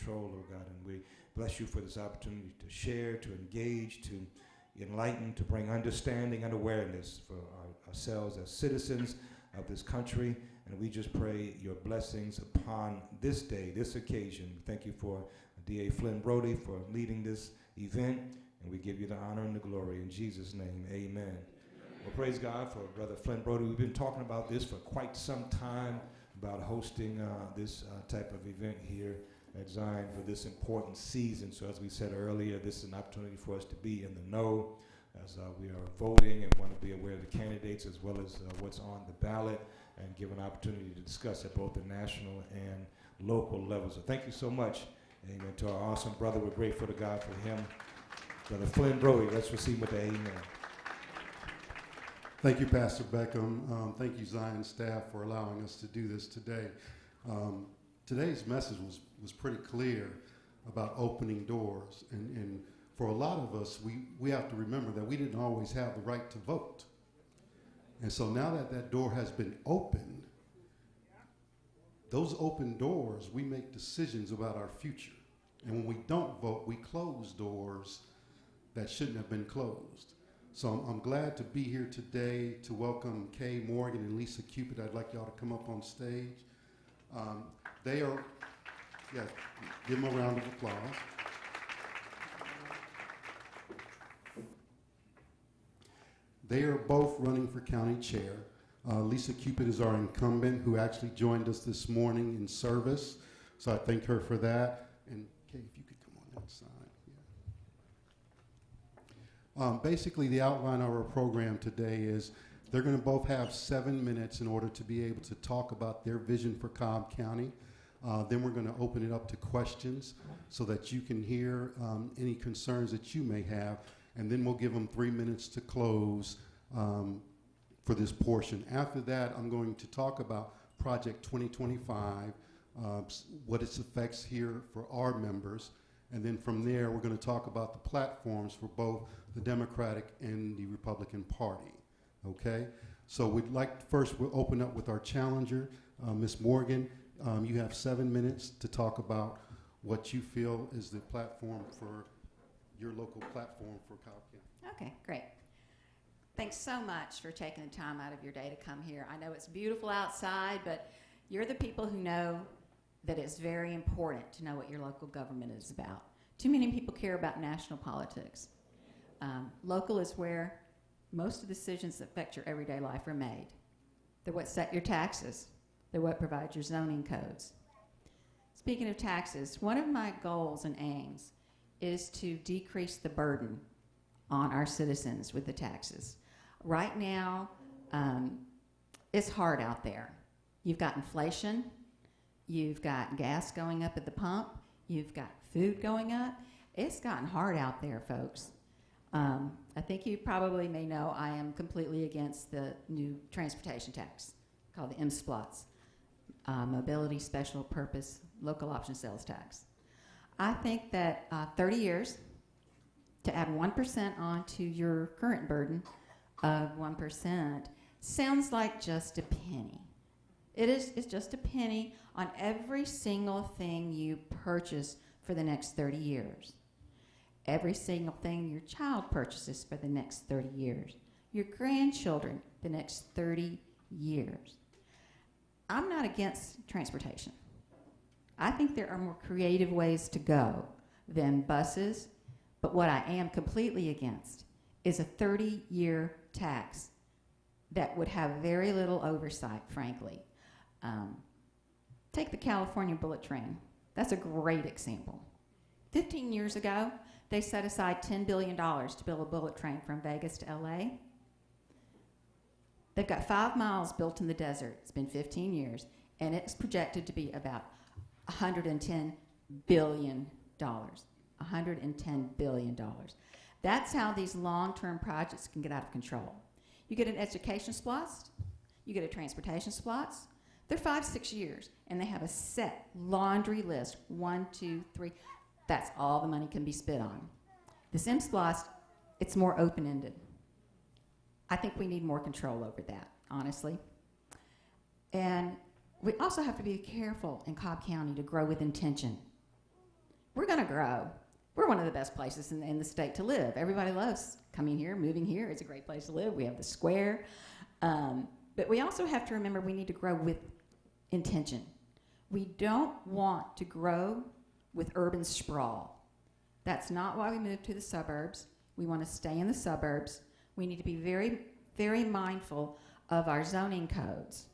control, Lord God, and we bless you for this opportunity to share, to engage, to enlighten, to bring understanding and awareness for ourselves as citizens of this country. And we just pray your blessings upon this day, this occasion. Thank you for D.A. Flynn Brody for leading this event, and we give you the honor and the glory. In Jesus' name, amen. Well, praise God for Brother Flynn Brody. We've been talking about this for quite some time, about hosting this type of event here at Zion for this important season. So as we said earlier, this is an opportunity for us to be in the know as we are voting and want to be aware of the candidates as well as what's on the ballot, and give an opportunity to discuss at both the national and local levels. So thank you so much, amen, to our awesome brother. We're grateful to God for him. Brother Flynn Brody, let's receive with the amen. Thank you, Pastor Beckham. Thank you, Zion staff, for allowing us to do this today. Today's message was pretty clear about opening doors. And for a lot of us, we have to remember that we didn't always have the right to vote. And so now that that door has been opened, those open doors, we make decisions about our future. And when we don't vote, we close doors that shouldn't have been closed. So I'm glad to be here today to welcome Kay Morgan and Lisa Cupid. I'd like y'all to come up on stage. They are, yeah, give them a round of applause. They are both running for county chair. Lisa Cupid is our incumbent who actually joined us this morning in service. So I thank her for that. And Kay, if you could come on that side. Basically, the outline of our program today is they're going to both have 7 minutes in order to be able to talk about their vision for Cobb County. Then we're going to open it up to questions so that you can hear any concerns that you may have. And then we'll give them 3 minutes to close for this portion. After that, I'm going to talk about Project 2025, what its effects here for our members. And then from there, we're going to talk about the platforms for both the Democratic and the Republican Party. Okay? So we'd like, first we'll open up with our challenger, Ms. Morgan. You have 7 minutes to talk about what you feel is the platform for your local platform for Cobb County. Okay, great. Thanks so much for taking the time out of your day to come here. I know it's beautiful outside, but you're the people who know that it's very important to know what your local government is about. Too many people care about national politics. Local is where most of the decisions that affect your everyday life are made. They're what set your taxes. They're what provide your zoning codes. Speaking of taxes, one of my goals and aims is to decrease the burden on our citizens with the taxes. Right now, it's hard out there. You've got inflation, you've got gas going up at the pump, you've got food going up. It's gotten hard out there, folks. I think you probably may know I am completely against the new transportation tax called the MSPLOTS, Mobility Special Purpose Local Option Sales Tax. I think that 30 years to add 1% onto your current burden of 1% sounds like just a penny. It's just a penny on every single thing you purchase for the next 30 years. Every single thing your child purchases for the next 30 years. Your grandchildren the next 30 years. I'm not against transportation. I think there are more creative ways to go than buses, but what I am completely against is a 30-year tax that would have very little oversight, frankly. Take the California bullet train. That's a great example. 15 years ago, they set aside $10 billion to build a bullet train from Vegas to LA. They've got 5 miles built in the desert. It's been 15 years, and it's projected to be about $110 billion. $110 billion. That's how these long-term projects can get out of control. You get an education SPLOST, you get a transportation SPLOST. They're 5-6 years, and they have a set laundry list, 1, 2, 3. That's all the money can be spent on. This MSPLOST, it's more open-ended. I think we need more control over that, honestly. And we also have to be careful in Cobb County to grow with intention. we're going to grow. We're one of the best places in the state to live. Everybody loves coming here, moving here. It's a great place to live. We have the square. But we also have to remember we need to grow with intention. We don't want to grow with urban sprawl. That's not why we moved to the suburbs. We want to stay in the suburbs. We need to be very, very mindful of our zoning codes.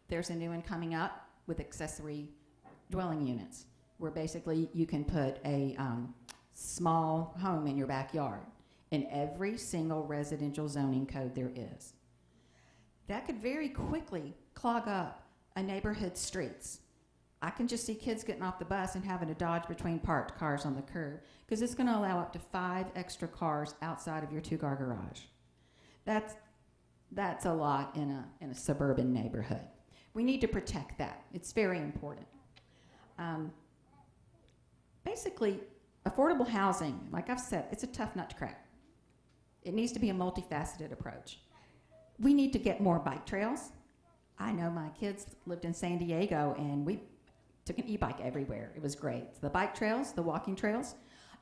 There's a new one coming up with accessory dwelling units, where basically you can put a small home in your backyard in every single residential zoning code there is. That could very quickly clog up a neighborhood's streets. I can just see kids getting off the bus and having to dodge between parked cars on the curb because it's going to allow up to 5 extra cars outside of your 2-car garage. That's a lot in a suburban neighborhood. We need to protect that. It's very important. Basically, affordable housing, like I've said, it's a tough nut to crack. It needs to be a multifaceted approach. We need to get more bike trails. I know my kids lived in San Diego, and we took an e-bike everywhere. It was great. The bike trails, the walking trails,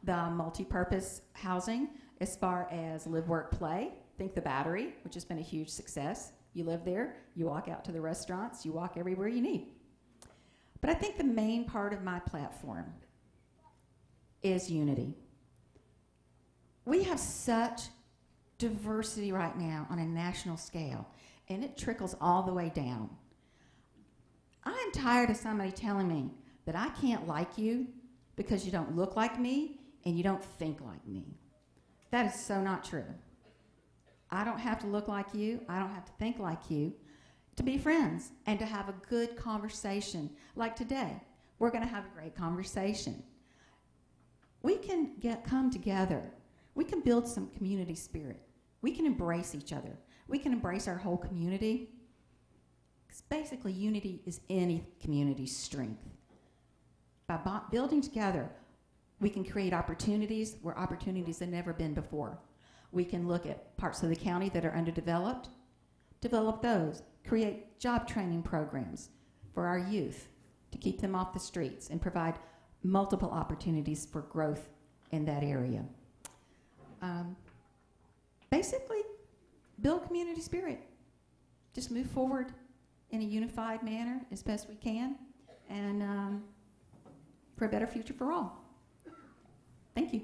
the multi-purpose housing as far as live, work, play. Think the Battery, which has been a huge success. You live there, you walk out to the restaurants, you walk everywhere you need. But I think the main part of my platform is unity. We have such diversity right now on a national scale, and it trickles all the way down. I'm tired of somebody telling me that I can't like you because you don't look like me and you don't think like me. That is so not true. I don't have to look like you, I don't have to think like you to be friends and to have a good conversation. Like today, we're going to have a great conversation. We can come together. We can build some community spirit. We can embrace each other. We can embrace our whole community. Because basically, unity is any community's strength. By building together, we can create opportunities where opportunities have never been before. We can look at parts of the county that are underdeveloped, develop those, create job training programs for our youth to keep them off the streets and provide multiple opportunities for growth in that area. Basically, build community spirit. Just move forward in a unified manner as best we can, and for a better future for all. Thank you.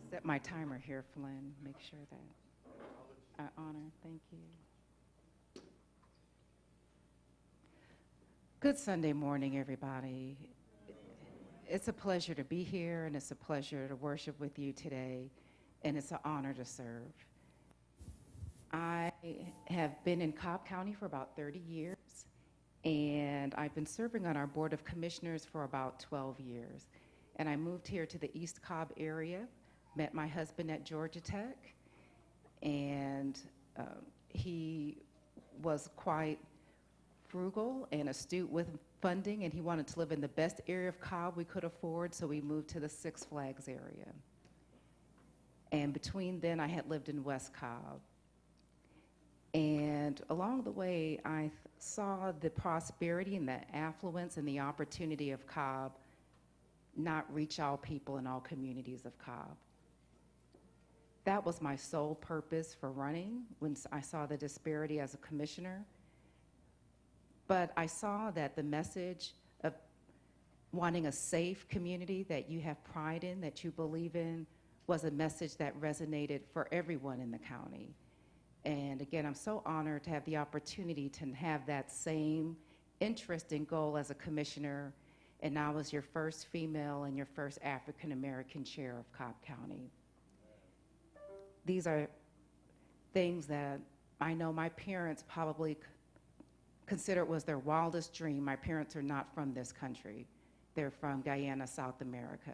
Set my timer here, Flynn. Make sure that I honor. Thank you. Good Sunday morning, everybody. It's a pleasure to be here, and it's a pleasure to worship with you today, and it's an honor to serve. I have been in Cobb County for about 30 years, and I've been serving on our Board of Commissioners for about 12 years. And I moved here to the East Cobb area, met my husband at Georgia Tech, and he was quite frugal and astute with funding, and he wanted to live in the best area of Cobb we could afford, so we moved to the Six Flags area. And between then, I had lived in West Cobb. And along the way, I saw the prosperity and the affluence and the opportunity of Cobb not reach all people in all communities of Cobb. That was my sole purpose for running when I saw the disparity as a commissioner. But I saw that the message of wanting a safe community that you have pride in, that you believe in, was a message that resonated for everyone in the county. And again, I'm so honored to have the opportunity to have that same interest and goal as a commissioner, and now as your first female and your first African-American chair of Cobb County. These are things that I know my parents probably considered was their wildest dream. My parents are not from this country. They're from Guyana, South America.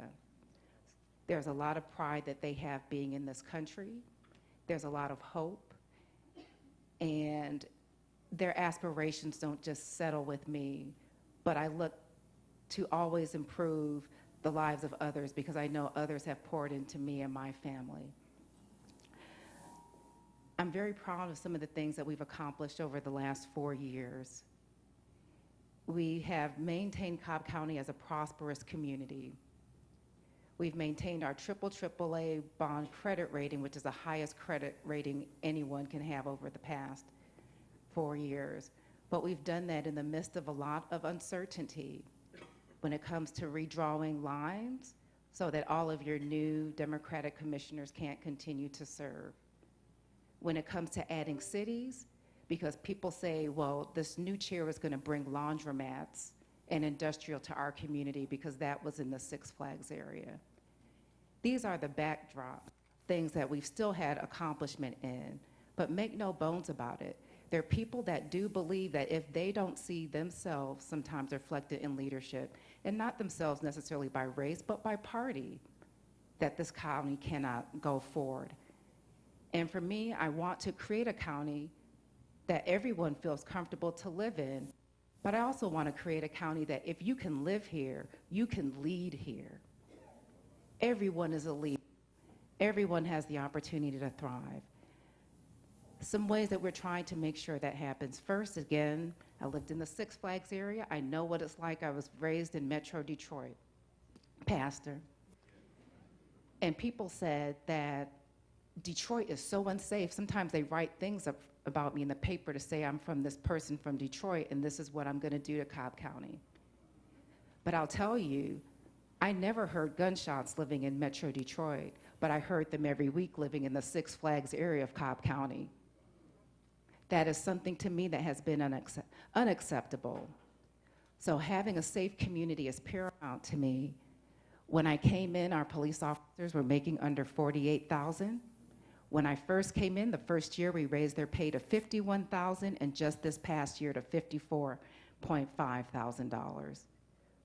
There's a lot of pride that they have being in this country. There's a lot of hope. And their aspirations don't just settle with me, but I look to always improve the lives of others, because I know others have poured into me and my family. I'm very proud of some of the things that we've accomplished over the last 4 years. We have maintained Cobb County as a prosperous community. We've maintained our AAA bond credit rating, which is the highest credit rating anyone can have over the past 4 years. But we've done that in the midst of a lot of uncertainty when it comes to redrawing lines so that all of your new Democratic commissioners can't continue to serve. When it comes to adding cities, because people say, well, this new chair is going to bring laundromats and industrial to our community because that was in the Six Flags area. These are the backdrop things that we've still had accomplishment in, but make no bones about it. There are people that do believe that if they don't see themselves sometimes reflected in leadership, and not themselves necessarily by race, but by party, that this county cannot go forward. And for me, I want to create a county that everyone feels comfortable to live in, but I also want to create a county that if you can live here, you can lead here. Everyone is a leader. Everyone has the opportunity to thrive. Some ways that we're trying to make sure that happens. First, again, I lived in the Six Flags area. I know what it's like. I was raised in Metro Detroit, pastor. And people said that Detroit is so unsafe. Sometimes they write things about me in the paper to say I'm from this person from Detroit and this is what I'm going to do to Cobb County. But I'll tell you, I never heard gunshots living in Metro Detroit, but I heard them every week living in the Six Flags area of Cobb County. That is something to me that has been unacceptable. So having a safe community is paramount to me. When I came in, our police officers were making under $48,000. When I first came in, the first year we raised their pay to $51,000, and just this past year to $54,500.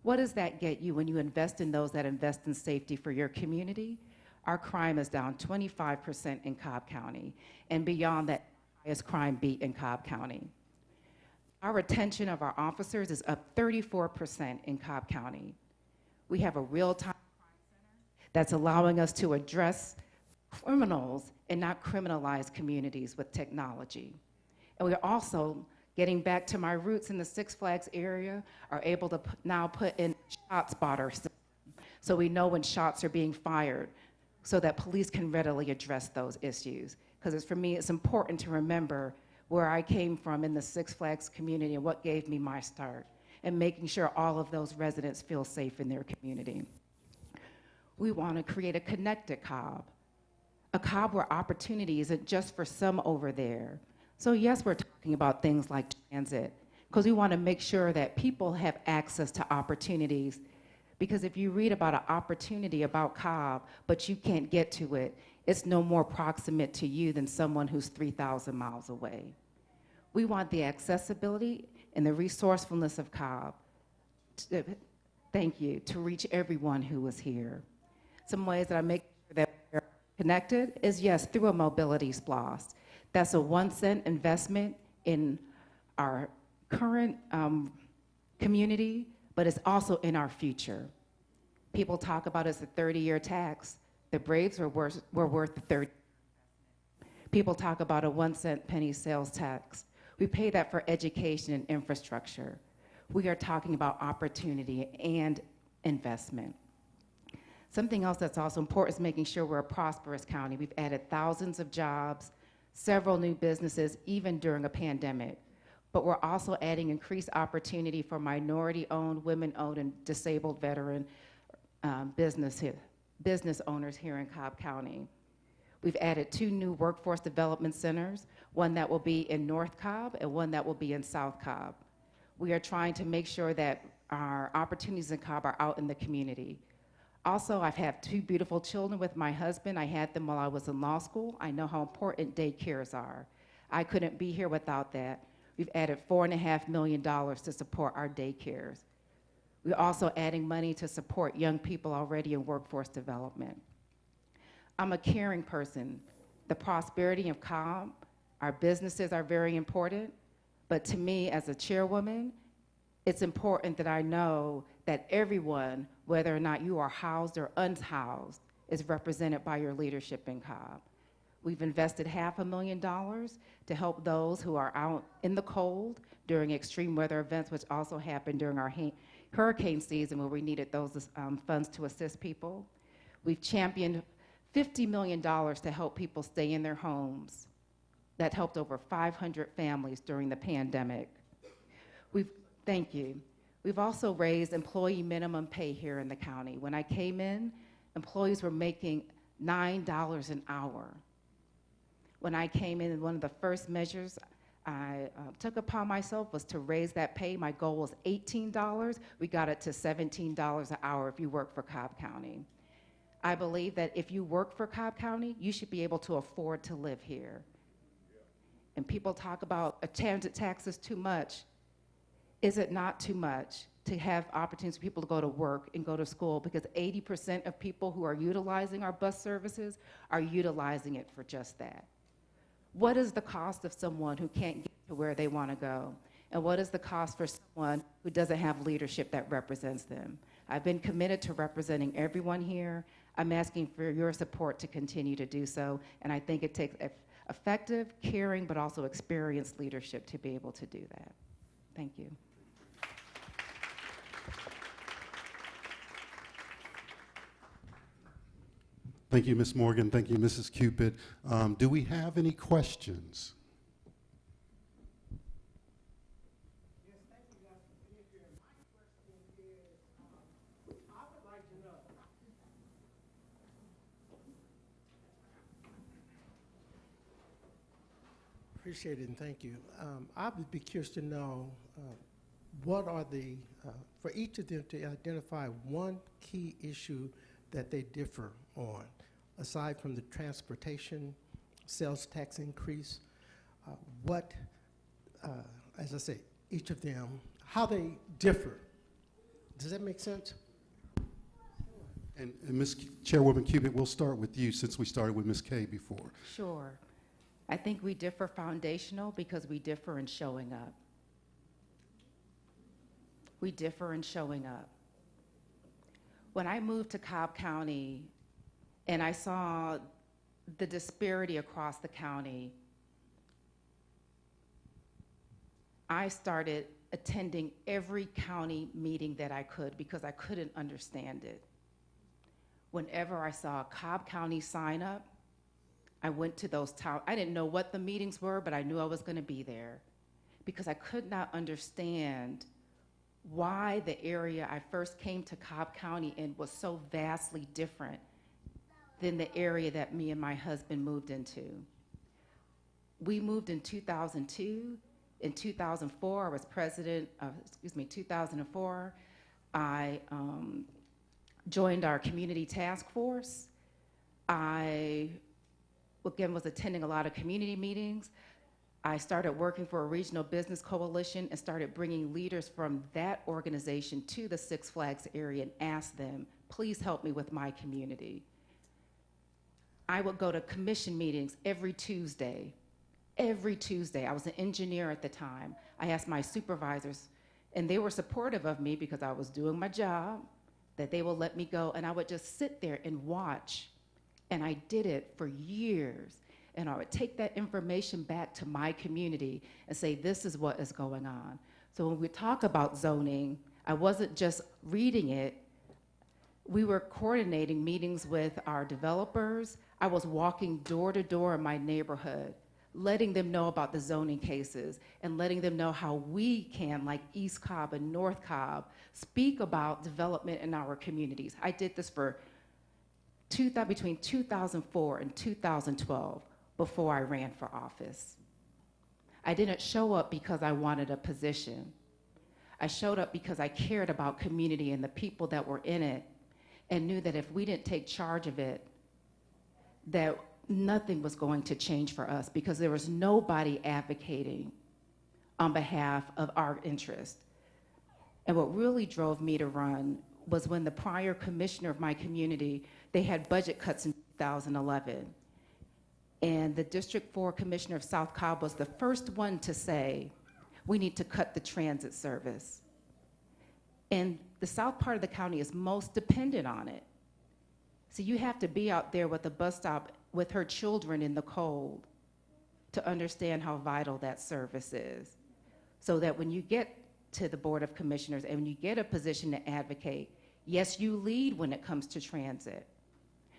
What does that get you when you invest in those that invest in safety for your community? Our crime is down 25% in Cobb County, and beyond that, highest crime beat in Cobb County. Our retention of our officers is up 34% in Cobb County. We have a real-time crime center that's allowing us to address criminals and not criminalize communities with technology. And we're also, getting back to my roots in the Six Flags area, are able to now put in shot spotter system so we know when shots are being fired so that police can readily address those issues. Because for me, it's important to remember where I came from in the Six Flags community and what gave me my start, and making sure all of those residents feel safe in their community. We want to create a connected Cobb, a Cobb where opportunity isn't just for some over there. So yes, we're talking about things like transit, because we want to make sure that people have access to opportunities. Because if you read about an opportunity about Cobb, but you can't get to it, it's no more proximate to you than someone who's 3,000 miles away. We want the accessibility and the resourcefulness of Cobb, to reach everyone who is here. Some ways that I make sure that we're connected is, yes, through a mobility SPLOST. That's a 1 cent investment in our current community, but it's also in our future. People talk about it as a 30-year tax. The Braves were worth the 30. People talk about a 1 cent penny sales tax. We pay that for education and infrastructure. We are talking about opportunity and investment. Something else that's also important is making sure we're a prosperous county. We've added thousands of jobs, several new businesses, even during a pandemic. But we're also adding increased opportunity for minority-owned, women-owned, and disabled veteran business owners here in Cobb County. We've added 2 new workforce development centers, one that will be in North Cobb and one that will be in South Cobb. We are trying to make sure that our opportunities in Cobb are out in the community. Also, I've had 2 beautiful children with my husband. I had them while I was in law school. I know how important daycares are. I couldn't be here without that. We've added $4.5 million to support our daycares. We're also adding money to support young people already in workforce development. I'm a caring person. The prosperity of Cobb, our businesses are very important, but to me as a chairwoman, it's important that I know that everyone, whether or not you are housed or unhoused, is represented by your leadership in Cobb. We've invested $500,000 to help those who are out in the cold during extreme weather events, which also happened during our hurricane season where we needed those funds to assist people. We've championed $50 million to help people stay in their homes. That helped over 500 families during the pandemic. Thank you. We've also raised employee minimum pay here in the county. When I came in, employees were making $9 an hour. When I came in, one of the first measures I took upon myself was to raise that pay. My goal was $18. We got it to $17 an hour if you work for Cobb County. I believe that if you work for Cobb County, you should be able to afford to live here. And people talk about transit taxes too much. Is it not too much to have opportunities for people to go to work and go to school? Because 80% of people who are utilizing our bus services are utilizing it for just that. What is the cost of someone who can't get to where they want to go? And what is the cost for someone who doesn't have leadership that represents them? I've been committed to representing everyone here. I'm asking for your support to continue to do so, and I think it takes effective, caring, but also experienced leadership to be able to do that. Thank you. Thank you, Ms. Morgan. Thank you, Mrs. Cupid. Do we have any questions? Yes, thank you guys for being here. My question is, I would like to know. Appreciate it and thank you. I would be curious to know what are the, for each of them to identify one key issue that they differ on, aside from the transportation sales tax increase, what, as I say, each of them, how they differ. Does that make sense? And Ms. Chairwoman Cupid, we'll start with you since we started with Ms. Kay before. Sure. I think we differ foundational because we differ in showing up. We differ in showing up. When I moved to Cobb County and I saw the disparity across the county, I started attending every county meeting that I could because I couldn't understand it. Whenever I saw a Cobb County sign up, I went to those towns. I didn't know what the meetings were, but I knew I was going to be there because I could not understand why the area I first came to Cobb County in was so vastly different than the area that me and my husband moved into. We moved in 2002. In 2004, I was president of, 2004, I joined our community task force. I, again, was attending a lot of community meetings. I started working for a regional business coalition and started bringing leaders from that organization to the Six Flags area and asked them, please help me with my community. I would go to commission meetings every Tuesday. Every Tuesday. I was an engineer at the time. I asked my supervisors, and they were supportive of me because I was doing my job, that they will let me go, and I would just sit there and watch. And I did it for years. And I would take that information back to my community and say, this is what is going on. So when we talk about zoning, I wasn't just reading it. We were coordinating meetings with our developers. I was walking door to door in my neighborhood, letting them know about the zoning cases and letting them know how we can, like East Cobb and North Cobb, speak about development in our communities. I did this for between 2004 and 2012. Before I ran for office. I didn't show up because I wanted a position. I showed up because I cared about community and the people that were in it and knew that if we didn't take charge of it, that nothing was going to change for us because there was nobody advocating on behalf of our interest. And what really drove me to run was when the prior commissioner of my community, they had budget cuts in 2011. And the District 4 Commissioner of South Cobb was the first one to say, we need to cut the transit service. And the south part of the county is most dependent on it. So you have to be out there with the bus stop with her children in the cold to understand how vital that service is. So that when you get to the Board of Commissioners and when you get a position to advocate, yes, you lead when it comes to transit,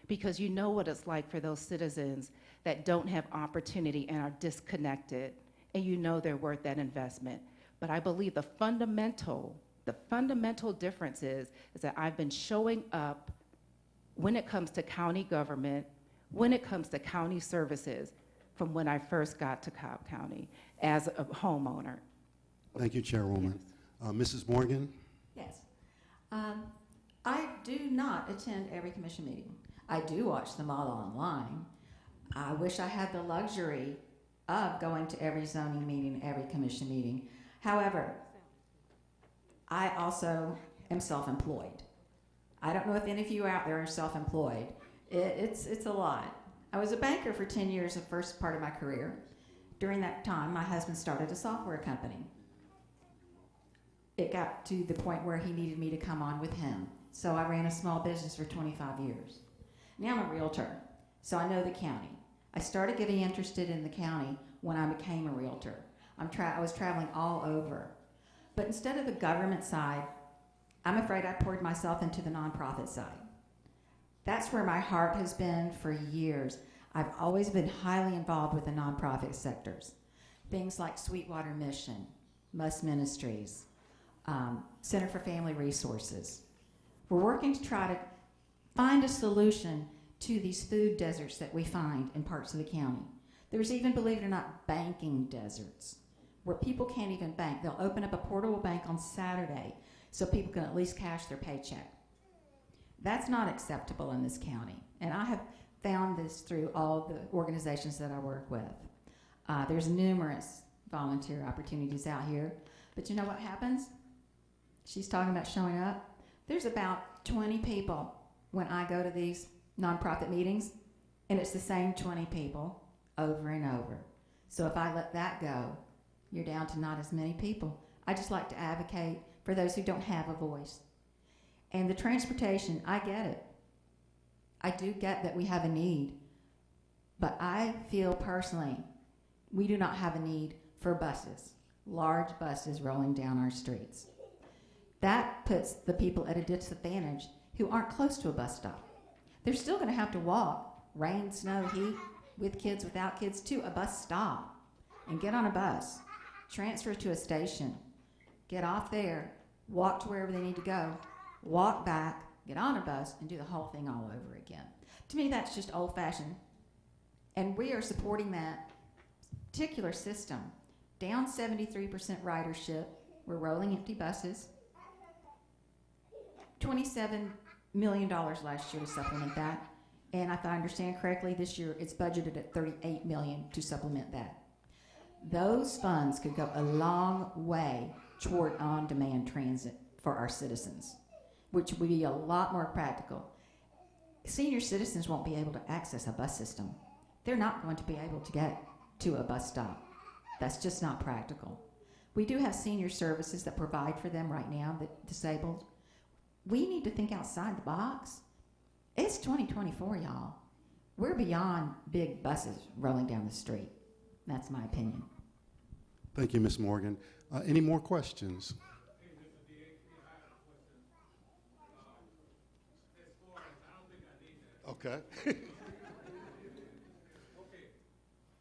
because you know what it's like for those citizens that don't have opportunity and are disconnected, and you know they're worth that investment. But I believe the fundamental difference is that I've been showing up when it comes to county government, when it comes to county services, from when I first got to Cobb County as a homeowner. Thank you, Chairwoman. Mrs. Morgan? Yes. I do not attend every commission meeting. I do watch them all online. I wish I had the luxury of going to every zoning meeting, every commission meeting. However, I also am self-employed. I don't know if any of you out there are self-employed. It's a lot. I was a banker for 10 years, the first part of my career. During that time, my husband started a software company. It got to the point where he needed me to come on with him. So I ran a small business for 25 years. Now I'm a realtor, so I know the county. I started getting interested in the county when I became a realtor. I was traveling all over. But instead of the government side, I'm afraid I poured myself into the nonprofit side. That's where my heart has been for years. I've always been highly involved with the nonprofit sectors. Things like Sweetwater Mission, Must Ministries, Center for Family Resources. We're working to try to find a solution to these food deserts that we find in parts of the county. There's even, believe it or not, banking deserts where people can't even bank. They'll open up a portable bank on Saturday so people can at least cash their paycheck. That's not acceptable in this county, and I have found this through all the organizations that I work with. There's numerous volunteer opportunities out here, but you know what happens? She's talking about showing up. There's about 20 people when I go to these nonprofit meetings, and it's the same 20 people over and over. So if I let that go, you're down to not as many people. I just like to advocate for those who don't have a voice. And the transportation, I get it. I do get that we have a need, but I feel personally we do not have a need for buses, large buses rolling down our streets. That puts the people at a disadvantage who aren't close to a bus stop. They're still going to have to walk, rain, snow, heat, with kids, without kids, to a bus stop and get on a bus, transfer to a station, get off there, walk to wherever they need to go, walk back, get on a bus, and do the whole thing all over again. To me, that's just old-fashioned. And we are supporting that particular system. Down 73% ridership. We're rolling empty buses. $27 million last year to supplement that. And if I understand correctly, this year it's budgeted at $38 million to supplement that. Those funds could go a long way toward on-demand transit for our citizens, which would be a lot more practical. Senior citizens won't be able to access a bus system. They're not going to be able to get to a bus stop. That's just not practical. We do have senior services that provide for them right now, the disabled. We need to think outside the box. It's 2024, y'all. We're beyond big buses rolling down the street. That's my opinion. Thank you, Ms. Morgan. Any more questions? Okay. Okay.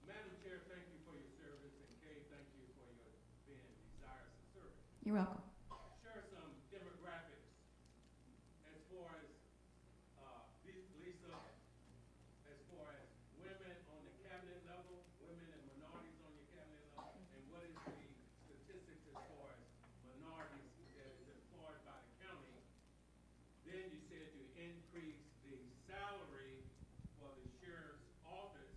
Madam Chair, thank you for your service, and Kay, thank you for your being desirous of service. You're welcome. Share some demographics as far as Lisa, as far as women on the cabinet level, women and minorities on your cabinet level, and what is the statistics as far as minorities that is employed by the county. Then you said you increase the salary for the sheriff's office.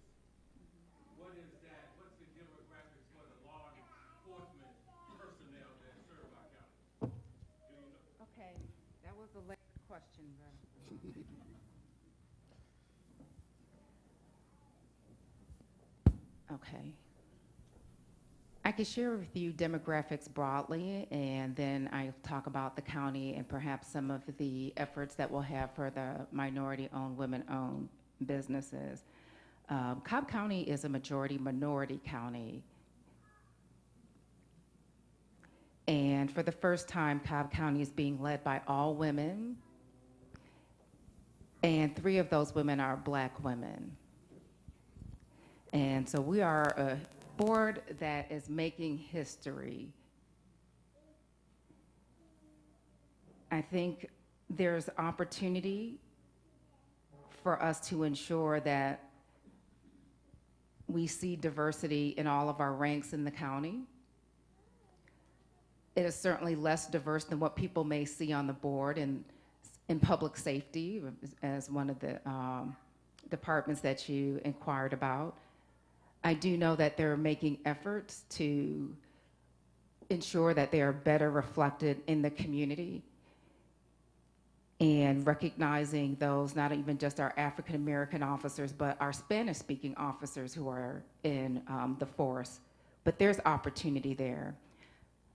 What is that? What's the demographics for the law enforcement personnel that serve our county? Do you know? Okay, that was a late question, but. Okay. I could share with you demographics broadly, and then I'll talk about the county and perhaps some of the efforts that we'll have for the minority-owned, women-owned businesses. Cobb County is a majority minority county. And for the first time, Cobb County is being led by all women, and 3 of those women are Black women. And so we are a board that is making history. I think there's opportunity for us to ensure that we see diversity in all of our ranks in the county. It is certainly less diverse than what people may see on the board in public safety, as one of the departments that you inquired about. I do know that they're making efforts to ensure that they are better reflected in the community and recognizing those, not even just our African American officers, but our Spanish speaking officers who are in the force. But there's opportunity there.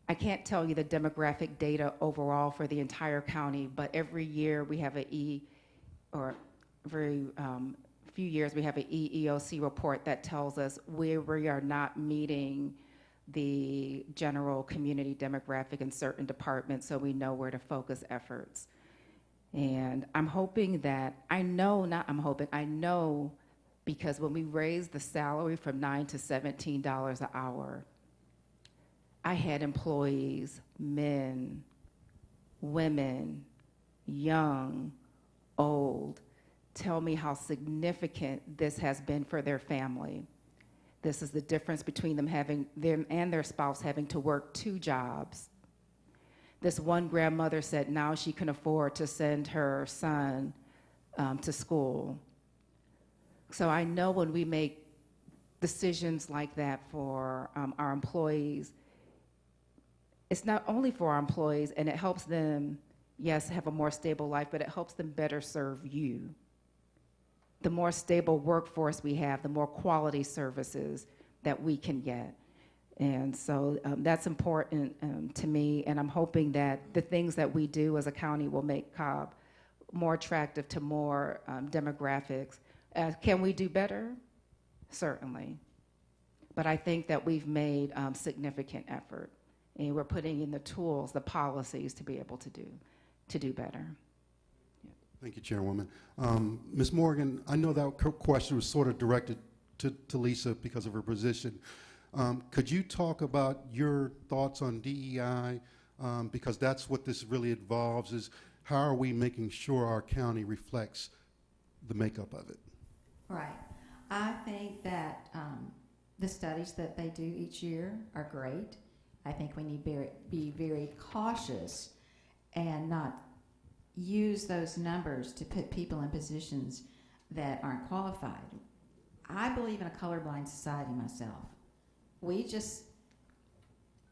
I can't tell you the demographic data overall for the entire county, but every year we have few years we have an EEOC report that tells us where we are not meeting the general community demographic in certain departments, so we know where to focus efforts. And I'm hoping that, I know because when we raised the salary from $9 to $17 an hour, I had employees, men, women, young, old, tell me how significant this has been for their family. This is the difference between them and their spouse having to work 2 jobs. This one grandmother said now she can afford to send her son to school. So I know when we make decisions like that for our employees, it's not only for our employees, and it helps them, yes, have a more stable life, but it helps them better serve you. The more stable workforce we have, the more quality services that we can get. And so that's important to me, and I'm hoping that the things that we do as a county will make Cobb more attractive to more demographics. Can we do better? Certainly. But I think that we've made significant effort, and we're putting in the tools, the policies to be able to do better. Thank you, Chairwoman. Ms. Morgan, I know that question was sort of directed to Lisa because of her position. Could you talk about your thoughts on DEI? Because that's what this really involves, is how are we making sure our county reflects the makeup of it? Right. I think that the studies that they do each year are great. I think we need to be very cautious and not use those numbers to put people in positions that aren't qualified. I believe in a colorblind society myself. We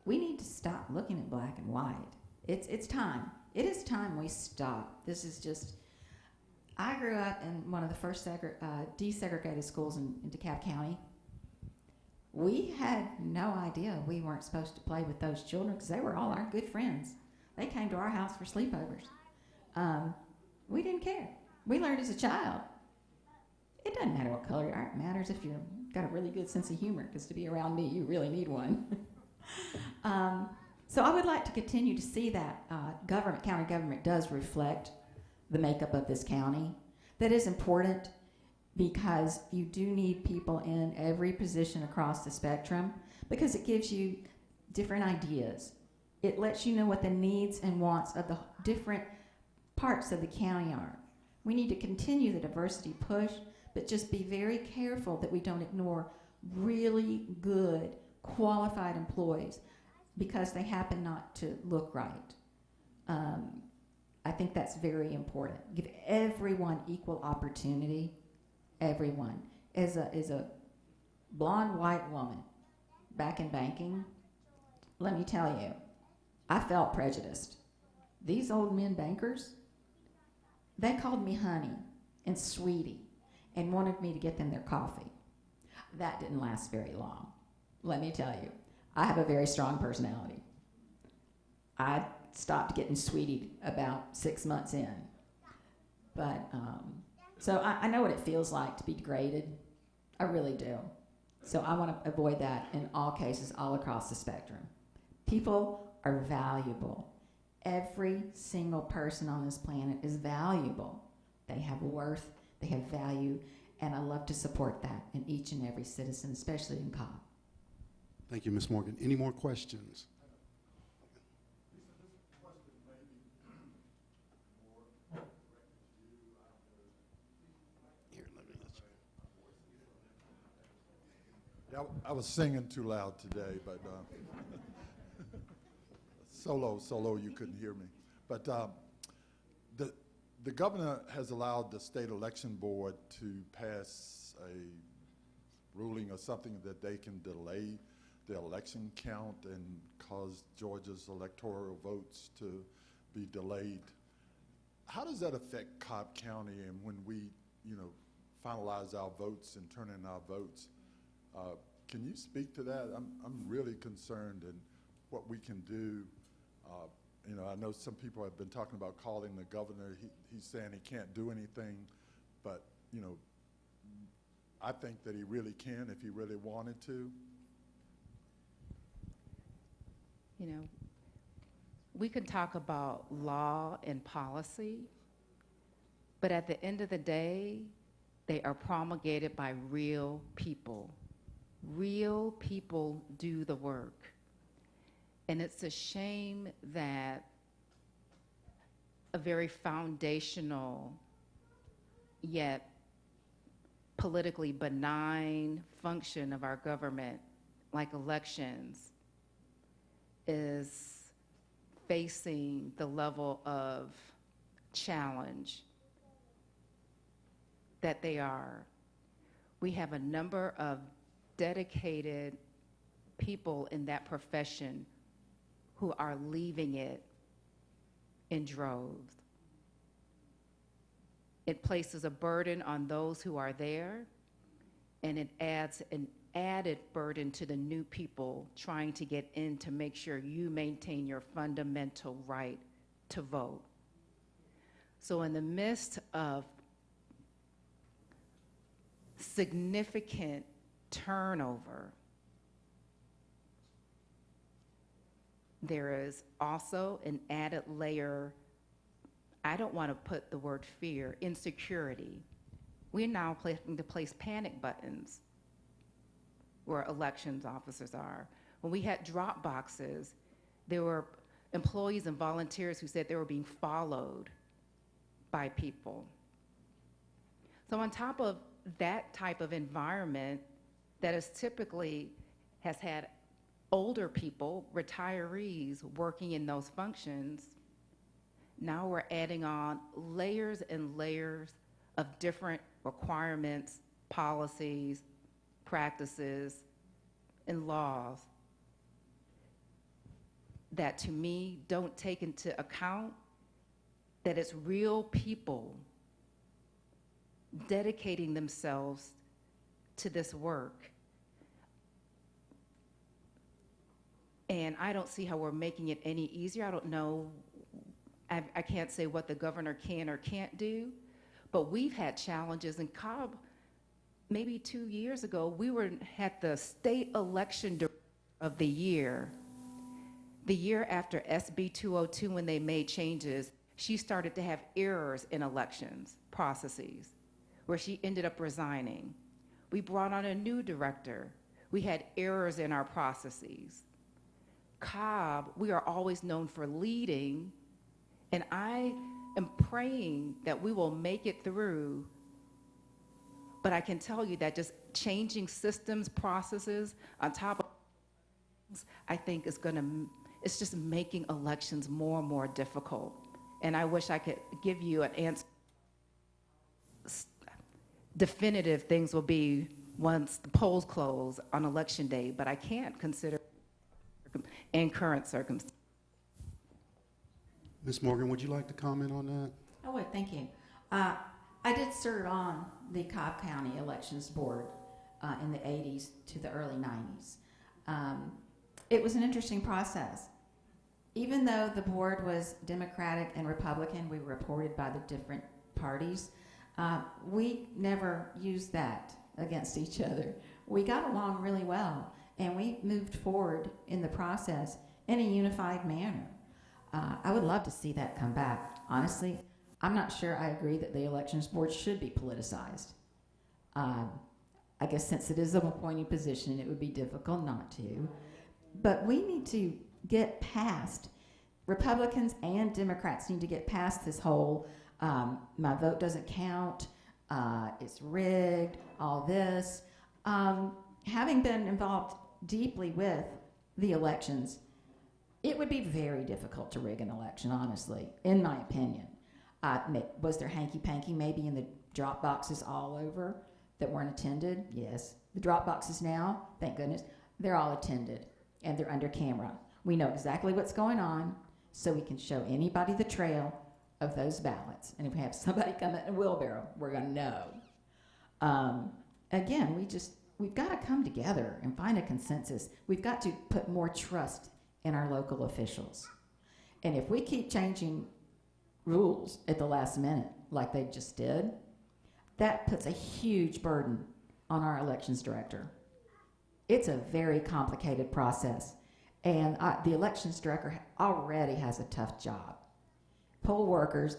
need to stop looking at black and white. It's time. It is time we stop. This is just, I grew up in one of the first desegregated schools in DeKalb County. We had no idea we weren't supposed to play with those children because they were all our good friends. They came to our house for sleepovers. We didn't care. We learned as a child. It doesn't matter what color you are. It matters if you've got a really good sense of humor, because to be around me, you really need one. So I would like to continue to see that county government does reflect the makeup of this county. That is important because you do need people in every position across the spectrum, because it gives you different ideas. It lets you know what the needs and wants of the different parts of the county are. We need to continue the diversity push, but just be very careful that we don't ignore really good, qualified employees because they happen not to look right. I think that's very important. Give everyone equal opportunity. Everyone. As a blonde white woman back in banking, let me tell you, I felt prejudiced. These old men bankers, they called me honey and sweetie and wanted me to get them their coffee. That didn't last very long, let me tell you. I have a very strong personality. I stopped getting sweetie about 6 months in. But, so I know what it feels like to be degraded. I really do. So I want to avoid that in all cases, all across the spectrum. People are valuable. Every single person on this planet is valuable. They have worth, they have value, and I love to support that in each and every citizen, especially in Cobb. Thank you, Ms. Morgan. Any more questions? Here, let me let you. Yeah, I was singing too loud today, but solo, you couldn't hear me. But the governor has allowed the state election board to pass a ruling or something that they can delay the election count and cause Georgia's electoral votes to be delayed. How does that affect Cobb County and when we, finalize our votes and turn in our votes? Can you speak to that? I'm really concerned in what we can do. I know some people have been talking about calling the governor. He's saying he can't do anything, but I think that he really can if he really wanted to. We can talk about law and policy, but at the end of the day, they are promulgated by real people. Real people do the work. And it's a shame that a very foundational yet politically benign function of our government, like elections, is facing the level of challenge that they are. We have a number of dedicated people in that profession who are leaving it in droves. It places a burden on those who are there, and it adds an added burden to the new people trying to get in to make sure you maintain your fundamental right to vote. So in the midst of significant turnover, there is also an added layer, I don't want to put the word fear, insecurity. We're now planning to place panic buttons where elections officers are. When we had drop boxes, there were employees and volunteers who said they were being followed by people. So on top of that type of environment that is typically has had older people, retirees, working in those functions, now we're adding on layers and layers of different requirements, policies, practices, and laws that to me don't take into account that it's real people dedicating themselves to this work. And I don't see how we're making it any easier. I don't know, I can't say what the governor can or can't do, but we've had challenges in Cobb. Maybe 2 years ago, we had the state election of the year after SB 202, when they made changes. She started to have errors in elections processes, where she ended up resigning. We brought on a new director. We had errors in our processes. Cobb, we are always known for leading, and I am praying that we will make it through. But I can tell you that just changing systems, processes on top of things, I think it's just making elections more and more difficult. And I wish I could give you an answer. Definitive things will be once the polls close on election day, but I can't consider in current circumstances. Ms. Morgan, would you like to comment on that? I would, thank you. I did serve on the Cobb County Elections Board in the 80s to the early 90s. It was an interesting process. Even though the board was Democratic and Republican, we were reported by the different parties. We never used that against each other. We got along really well, and we moved forward in the process in a unified manner. I would love to see that come back. Honestly, I'm not sure I agree that the elections board should be politicized. I guess since it is an appointing position, it would be difficult not to. But we need to get past, Republicans and Democrats need to get past this whole, my vote doesn't count, it's rigged, all this. Having been involved deeply with the elections, it would be very difficult to rig an election, honestly, in my opinion. Was there hanky-panky maybe in the drop boxes all over that weren't attended? Yes. The drop boxes now, thank goodness, they're all attended, and they're under camera. We know exactly what's going on, so we can show anybody the trail of those ballots. And if we have somebody come in a wheelbarrow, we're going to know. Again, we've got to come together and find a consensus. We've got to put more trust in our local officials. And if we keep changing rules at the last minute, like they just did, that puts a huge burden on our elections director. It's a very complicated process. And the elections director already has a tough job. Poll workers,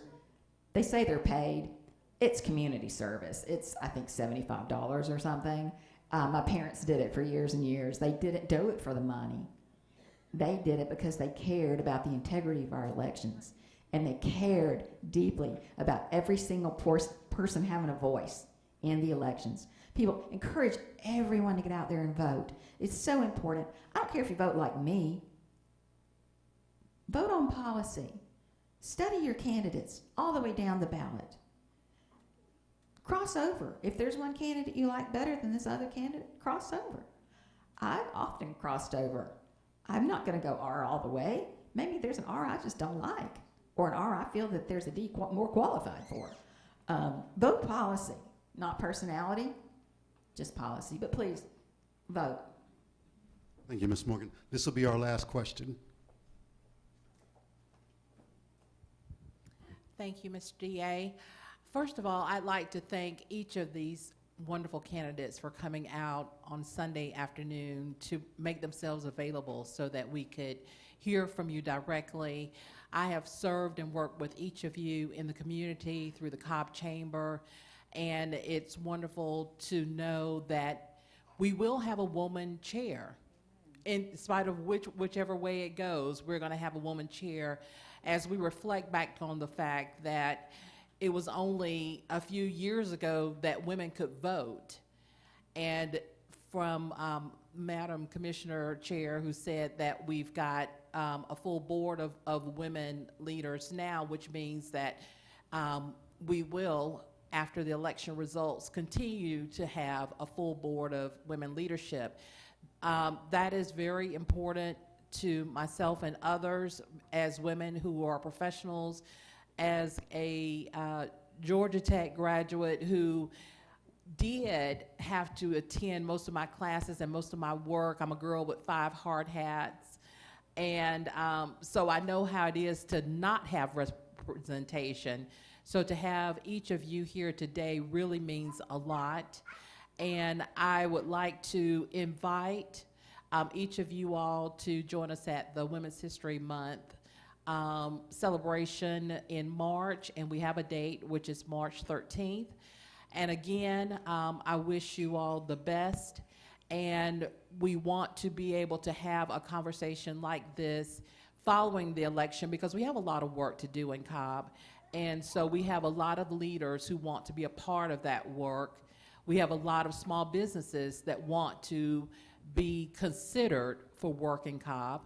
they say they're paid. It's community service. It's, I think, $75 or something. My parents did it for years and years. They didn't do it for the money. They did it because they cared about the integrity of our elections. And they cared deeply about every single person having a voice in the elections. People encourage everyone to get out there and vote. It's so important. I don't care if you vote like me. Vote on policy. Study your candidates all the way down the ballot. Cross over. If there's one candidate you like better than this other candidate, cross over. I've often crossed over. I'm not going to go R all the way. Maybe there's an R I just don't like, or an R I feel that there's a D more qualified for. Vote policy, not personality, just policy. But please, vote. Thank you, Ms. Morgan. This will be our last question. Thank you, Mr. DA. First of all, I'd like to thank each of these wonderful candidates for coming out on Sunday afternoon to make themselves available so that we could hear from you directly. I have served and worked with each of you in the community through the Cobb Chamber, and it's wonderful to know that we will have a woman chair. In spite of whichever way it goes, we're going to have a woman chair as we reflect back on the fact that it was only a few years ago that women could vote. And from Madam Commissioner Chair, who said that we've got a full board of women leaders now, which means that we will, after the election results, continue to have a full board of women leadership. That is very important to myself and others as women who are professionals, as a Georgia Tech graduate who did have to attend most of my classes and most of my work. I'm a girl with 5 hard hats. And so I know how it is to not have representation. So to have each of you here today really means a lot. And I would like to invite each of you all to join us at the Women's History Month celebration in March, and we have a date, which is March 13th. And again, I wish you all the best, and we want to be able to have a conversation like this following the election, because we have a lot of work to do in Cobb, and so we have a lot of leaders who want to be a part of that work. We have a lot of small businesses that want to be considered for work in Cobb,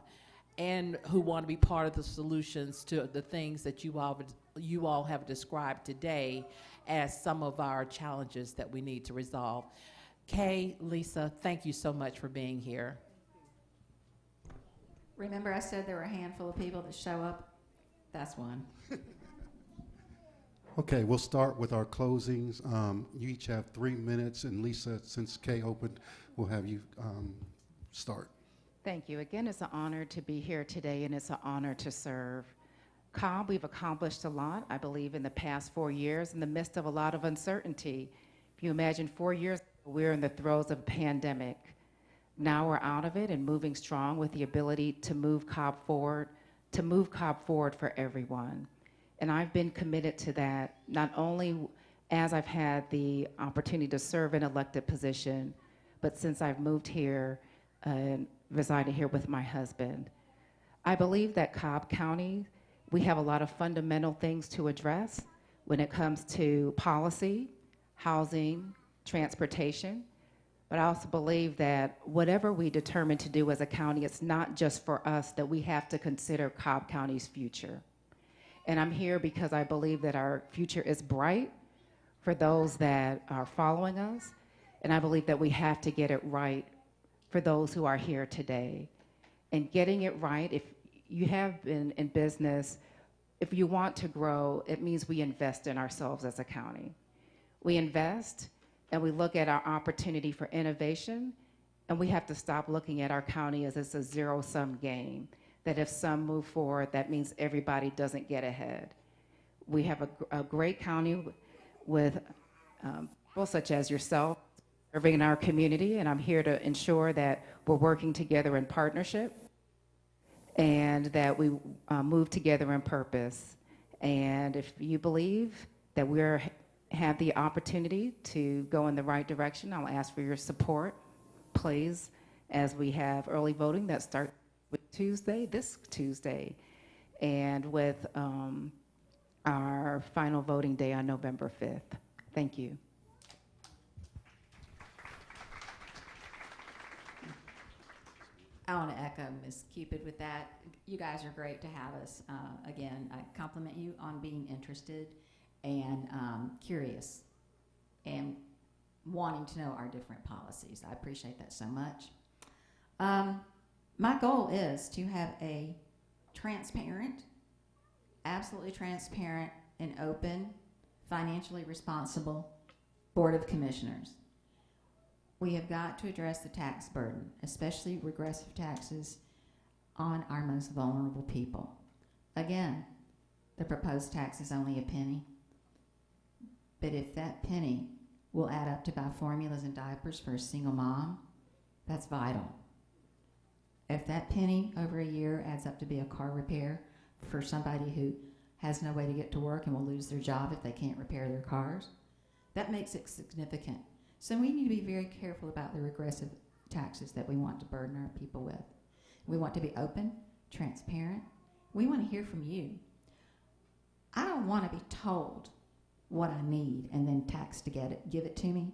and who want to be part of the solutions to the things that you all have described today as some of our challenges that we need to resolve. Kay, Lisa, thank you so much for being here. Remember I said there were a handful of people that show up? That's one. Okay, we'll start with our closings. You each have 3 minutes, and Lisa, since Kay opened, we'll have you start. Thank you. Again, it's an honor to be here today, and it's an honor to serve. Cobb, we've accomplished a lot, I believe, in the past 4 years in the midst of a lot of uncertainty. If you imagine 4 years, we're in the throes of a pandemic. Now we're out of it and moving strong with the ability to move Cobb forward for everyone. And I've been committed to that, not only as I've had the opportunity to serve an elected position, but since I've moved here and resided here with my husband. I believe that Cobb County, we have a lot of fundamental things to address when it comes to policy, housing, transportation. But I also believe that whatever we determine to do as a county, it's not just for us, that we have to consider Cobb County's future. And I'm here because I believe that our future is bright for those that are following us. And I believe that we have to get it right for those who are here today. And getting it right, if you have been in business, if you want to grow, it means we invest in ourselves as a county. We invest and we look at our opportunity for innovation, and we have to stop looking at our county as it's a zero-sum game, that if some move forward, that means everybody doesn't get ahead. We have a great county with people such as yourself serving in our community, and I'm here to ensure that we're working together in partnership and that we move together in purpose. And if you believe that we have the opportunity to go in the right direction, I'll ask for your support, please, as we have early voting that starts this Tuesday, and with our final voting day on November 5th. Thank you. I want to echo Ms. Cupid with that. You guys are great to have us. Again, I compliment you on being interested and curious and wanting to know our different policies. I appreciate that so much. My goal is to have a transparent, absolutely transparent and open, financially responsible Board of Commissioners. We have got to address the tax burden, especially regressive taxes on our most vulnerable people. Again, the proposed tax is only a penny, but if that penny will add up to buy formulas and diapers for a single mom, that's vital. If that penny over a year adds up to be a car repair for somebody who has no way to get to work and will lose their job if they can't repair their cars, that makes it significant. So we need to be very careful about the regressive taxes that we want to burden our people with. We want to be open, transparent. We want to hear from you. I don't want to be told what I need and then taxed to give it to me.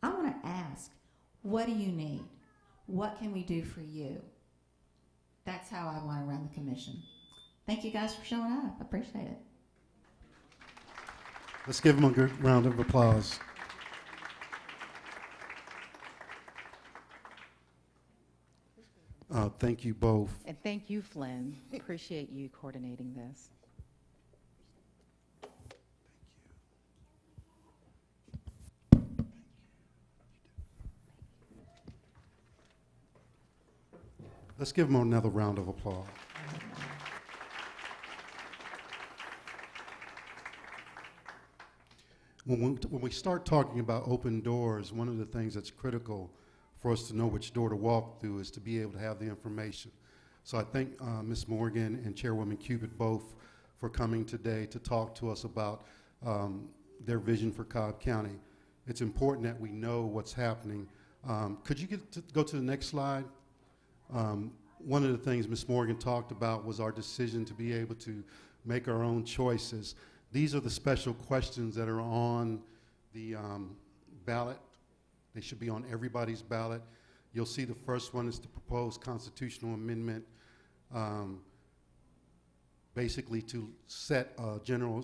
I want to ask, what do you need? What can we do for you? That's how I want to run the commission. Thank you guys for showing up. I appreciate it. Let's give them a good round of applause. Thank you both. And thank you, Flynn. Appreciate you coordinating this. Let's give them another round of applause. When we start talking about open doors, one of the things that's critical for us to know which door to walk through is to be able to have the information. So I thank Ms. Morgan and Chairwoman Cupid both for coming today to talk to us about their vision for Cobb County. It's important that we know what's happening. Could you go to the next slide? One of the things Ms. Morgan talked about was our decision to be able to make our own choices. These are the special questions that are on the ballot. They should be on everybody's ballot. You'll see the first one is the proposed constitutional amendment, basically to set a general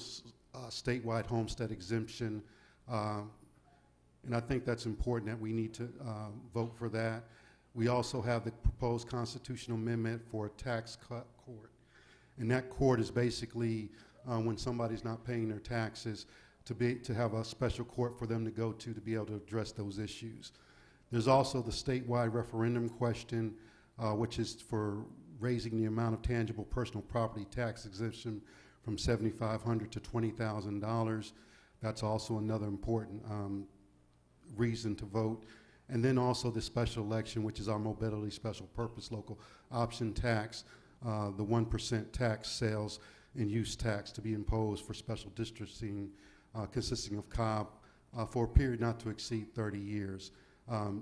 statewide homestead exemption. And I think that's important that we need to vote for that. We also have the proposed constitutional amendment for a tax cut court. And that court is basically when somebody's not paying their taxes, to have a special court for them to go to be able to address those issues. There's also the statewide referendum question. which is for raising the amount of tangible personal property tax exemption from $7,500 to $20,000. That's also another important reason to vote. And then also the special election, which is our mobility special purpose local option tax, the 1% tax sales and use tax to be imposed for special districting consisting of Cobb for a period not to exceed 30 years.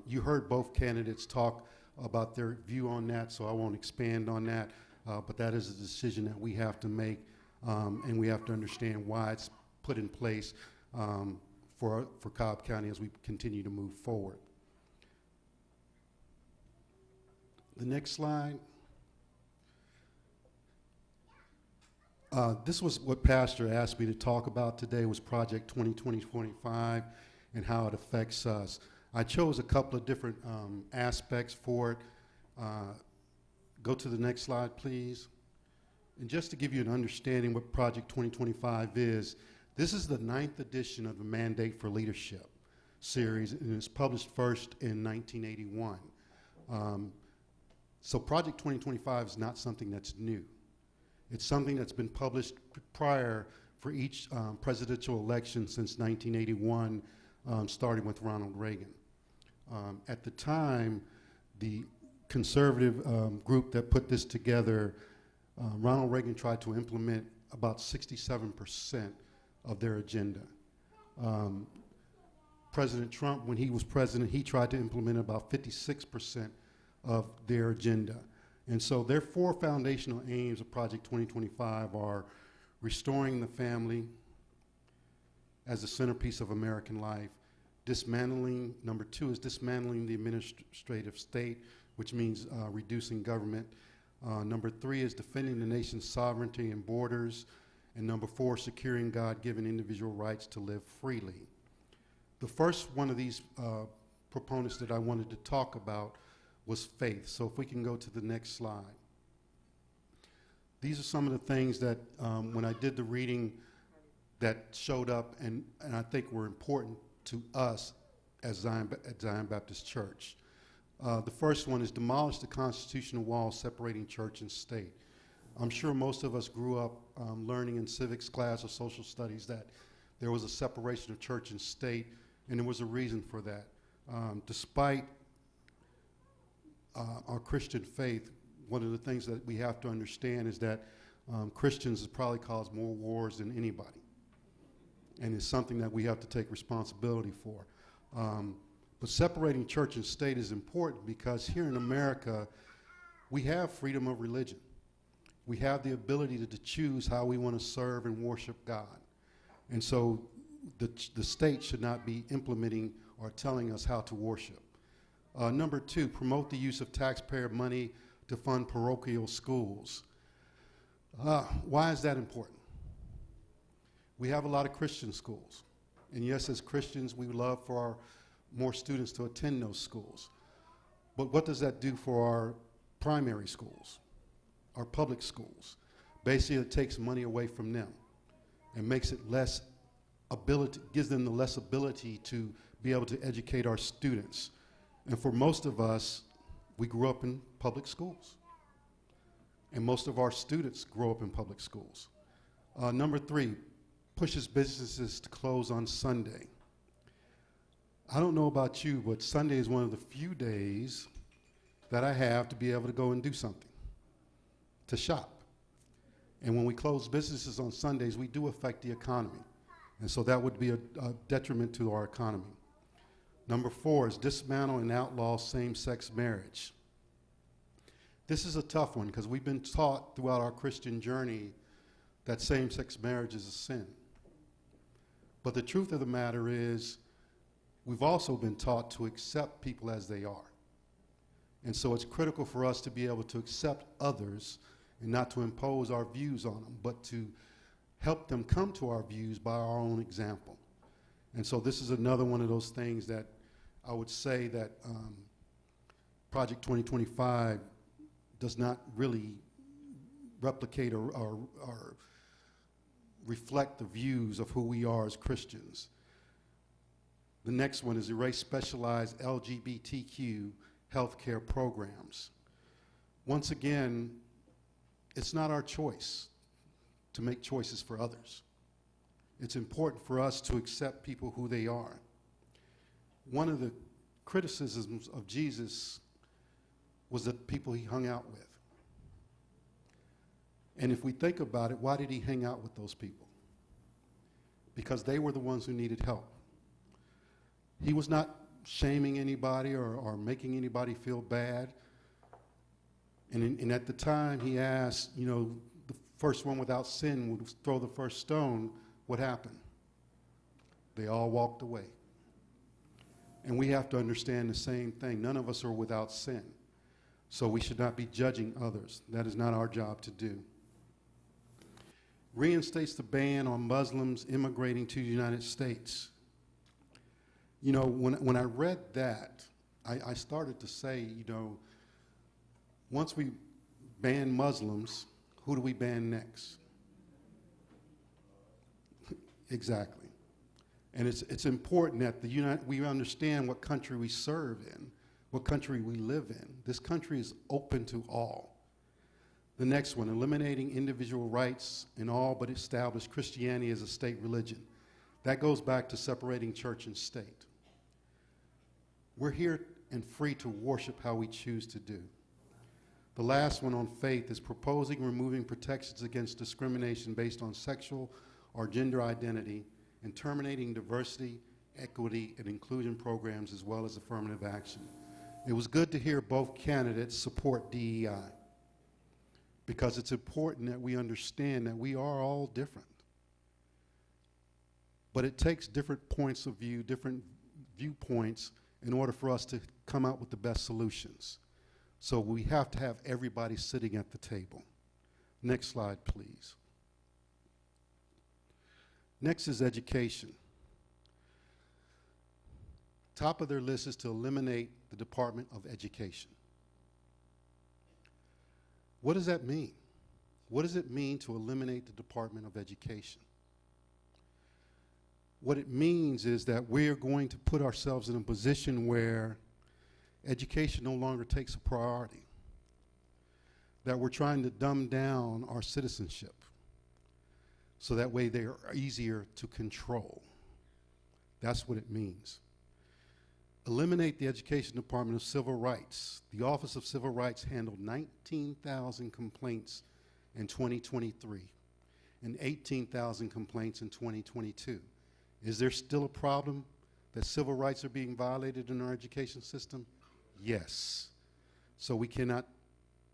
You heard both candidates talk about their view on that, so I won't expand on that, but that is a decision that we have to make, and we have to understand why it's put in place for Cobb County as we continue to move forward. The next slide. This was what Pastor asked me to talk about today, was Project 2020-25 and how it affects us. I chose a couple of different aspects for it. Go to the next slide, please. And just to give you an understanding what Project 2025 is, this is the 9th edition of the Mandate for Leadership series, and it was published first in 1981. So Project 2025 is not something that's new. It's something that's been published prior for each presidential election since 1981, starting with Ronald Reagan. At the time, the conservative group that put this together, Ronald Reagan tried to implement about 67% of their agenda. President Trump, when he was president, he tried to implement about 56% of their agenda. And so their 4 foundational aims of Project 2025 are restoring the family as the centerpiece of American life, dismantling, number 2 is dismantling the administrative state, which means reducing government. Number 3 is defending the nation's sovereignty and borders. And number 4, securing God-given individual rights to live freely. The first one of these proponents that I wanted to talk about was faith. So if we can go to the next slide. These are some of the things that when I did the reading that showed up and I think were important to us as Zion Baptist Church. The first one is demolish the constitutional wall separating church and state. I'm sure most of us grew up learning in civics class or social studies that there was a separation of church and state, and there was a reason for that. Despite our Christian faith, one of the things that we have to understand is that Christians have probably caused more wars than anybody. And it's something that we have to take responsibility for. But separating church and state is important because here in America, we have freedom of religion. We have the ability to choose how we want to serve and worship God. And so the state should not be implementing or telling us how to worship. Number 2, promote the use of taxpayer money to fund parochial schools. Why is that important? We have a lot of Christian schools. And yes, as Christians, we would love for more students to attend those schools. But what does that do for our primary schools, our public schools? Basically, it takes money away from them and makes it less ability, gives them the less ability to be able to educate our students. And for most of us, we grew up in public schools. And most of our students grow up in public schools. Number 3, pushes businesses to close on Sunday. I don't know about you, but Sunday is one of the few days that I have to be able to go and do something, to shop. And when we close businesses on Sundays, we do affect the economy. And so that would be a detriment to our economy. Number 4 is dismantle and outlaw same-sex marriage. This is a tough one because we've been taught throughout our Christian journey that same-sex marriage is a sin. But the truth of the matter is we've also been taught to accept people as they are. And so it's critical for us to be able to accept others and not to impose our views on them, but to help them come to our views by our own example. And so this is another one of those things that I would say that Project 2025 does not really replicate or reflect the views of who we are as Christians. The next one is erase specialized LGBTQ healthcare programs. Once again, it's not our choice to make choices for others. It's important for us to accept people who they are. One of the criticisms of Jesus was the people he hung out with. And if we think about it, why did he hang out with those people? Because they were the ones who needed help. He was not shaming anybody or making anybody feel bad. And at the time he asked, you know, the first one without sin would throw the first stone. What happened? They all walked away. And we have to understand the same thing. None of us are without sin. So we should not be judging others. That is not our job to do. Reinstates the ban on Muslims immigrating to the United States. You know, when I read that, I started to say, you know, once we ban Muslims, who do we ban next? Exactly. And it's important that we understand what country we serve in, what country we live in. This country is open to all. The next one, eliminating individual rights in all but establish Christianity as a state religion. That goes back to separating church and state. We're here and free to worship how we choose to do. The last one on faith is proposing removing protections against discrimination based on sexual or gender identity and terminating diversity, equity, and inclusion programs as well as affirmative action. It was good to hear both candidates support DEI because it's important that we understand that we are all different. But it takes different points of view, different viewpoints in order for us to come out with the best solutions. So we have to have everybody sitting at the table. Next slide, please. Next is education. Top of their list is to eliminate the Department of Education. What does that mean? What does it mean to eliminate the Department of Education? What it means is that we're going to put ourselves in a position where education no longer takes a priority, that we're trying to dumb down our citizenship so that way they are easier to control. That's what it means. Eliminate the Education Department of Civil Rights. The Office of Civil Rights handled 19,000 complaints in 2023 and 18,000 complaints in 2022. Is there still a problem that civil rights are being violated in our education system? Yes. So we cannot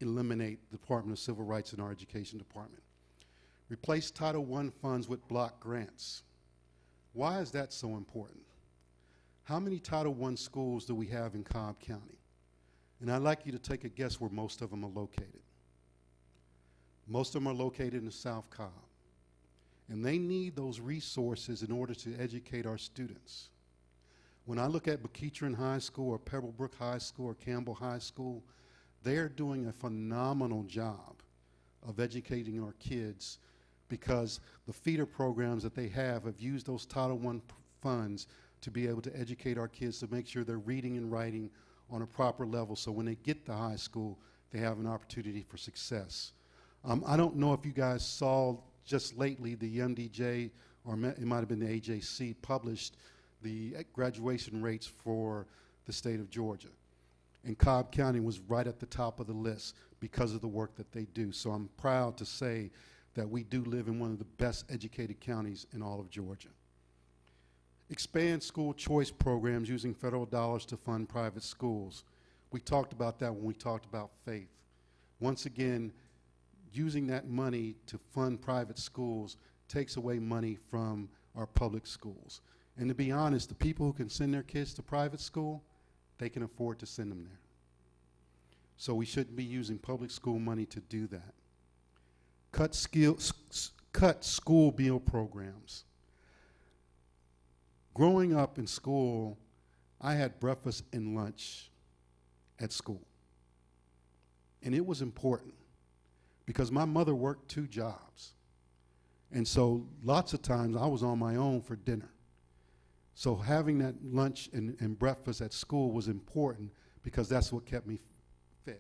eliminate the Department of Civil Rights in our education department. Replace Title I funds with block grants. Why is that so important? How many Title I schools do we have in Cobb County? And I'd like you to take a guess where most of them are located. Most of them are located in South Cobb. And they need those resources in order to educate our students. When I look at Bekeetron High School or Pebblebrook High School or Campbell High School, they're doing a phenomenal job of educating our kids because the feeder programs that they have used those Title I funds to be able to educate our kids to make sure they're reading and writing on a proper level so when they get to high school, they have an opportunity for success. I don't know if you guys saw just lately the MDJ, or it might have been the AJC, published the graduation rates for the state of Georgia. And Cobb County was right at the top of the list because of the work that they do. So I'm proud to say that we do live in one of the best educated counties in all of Georgia. Expand school choice programs using federal dollars to fund private schools. We talked about that when we talked about faith. Once again, using that money to fund private schools takes away money from our public schools. And to be honest, the people who can send their kids to private school, they can afford to send them there. So we shouldn't be using public school money to do that. Cut school meal programs. Growing up in school, I had breakfast and lunch at school. And it was important because my mother worked 2 jobs. And so lots of times I was on my own for dinner. So having that lunch and breakfast at school was important because that's what kept me fed.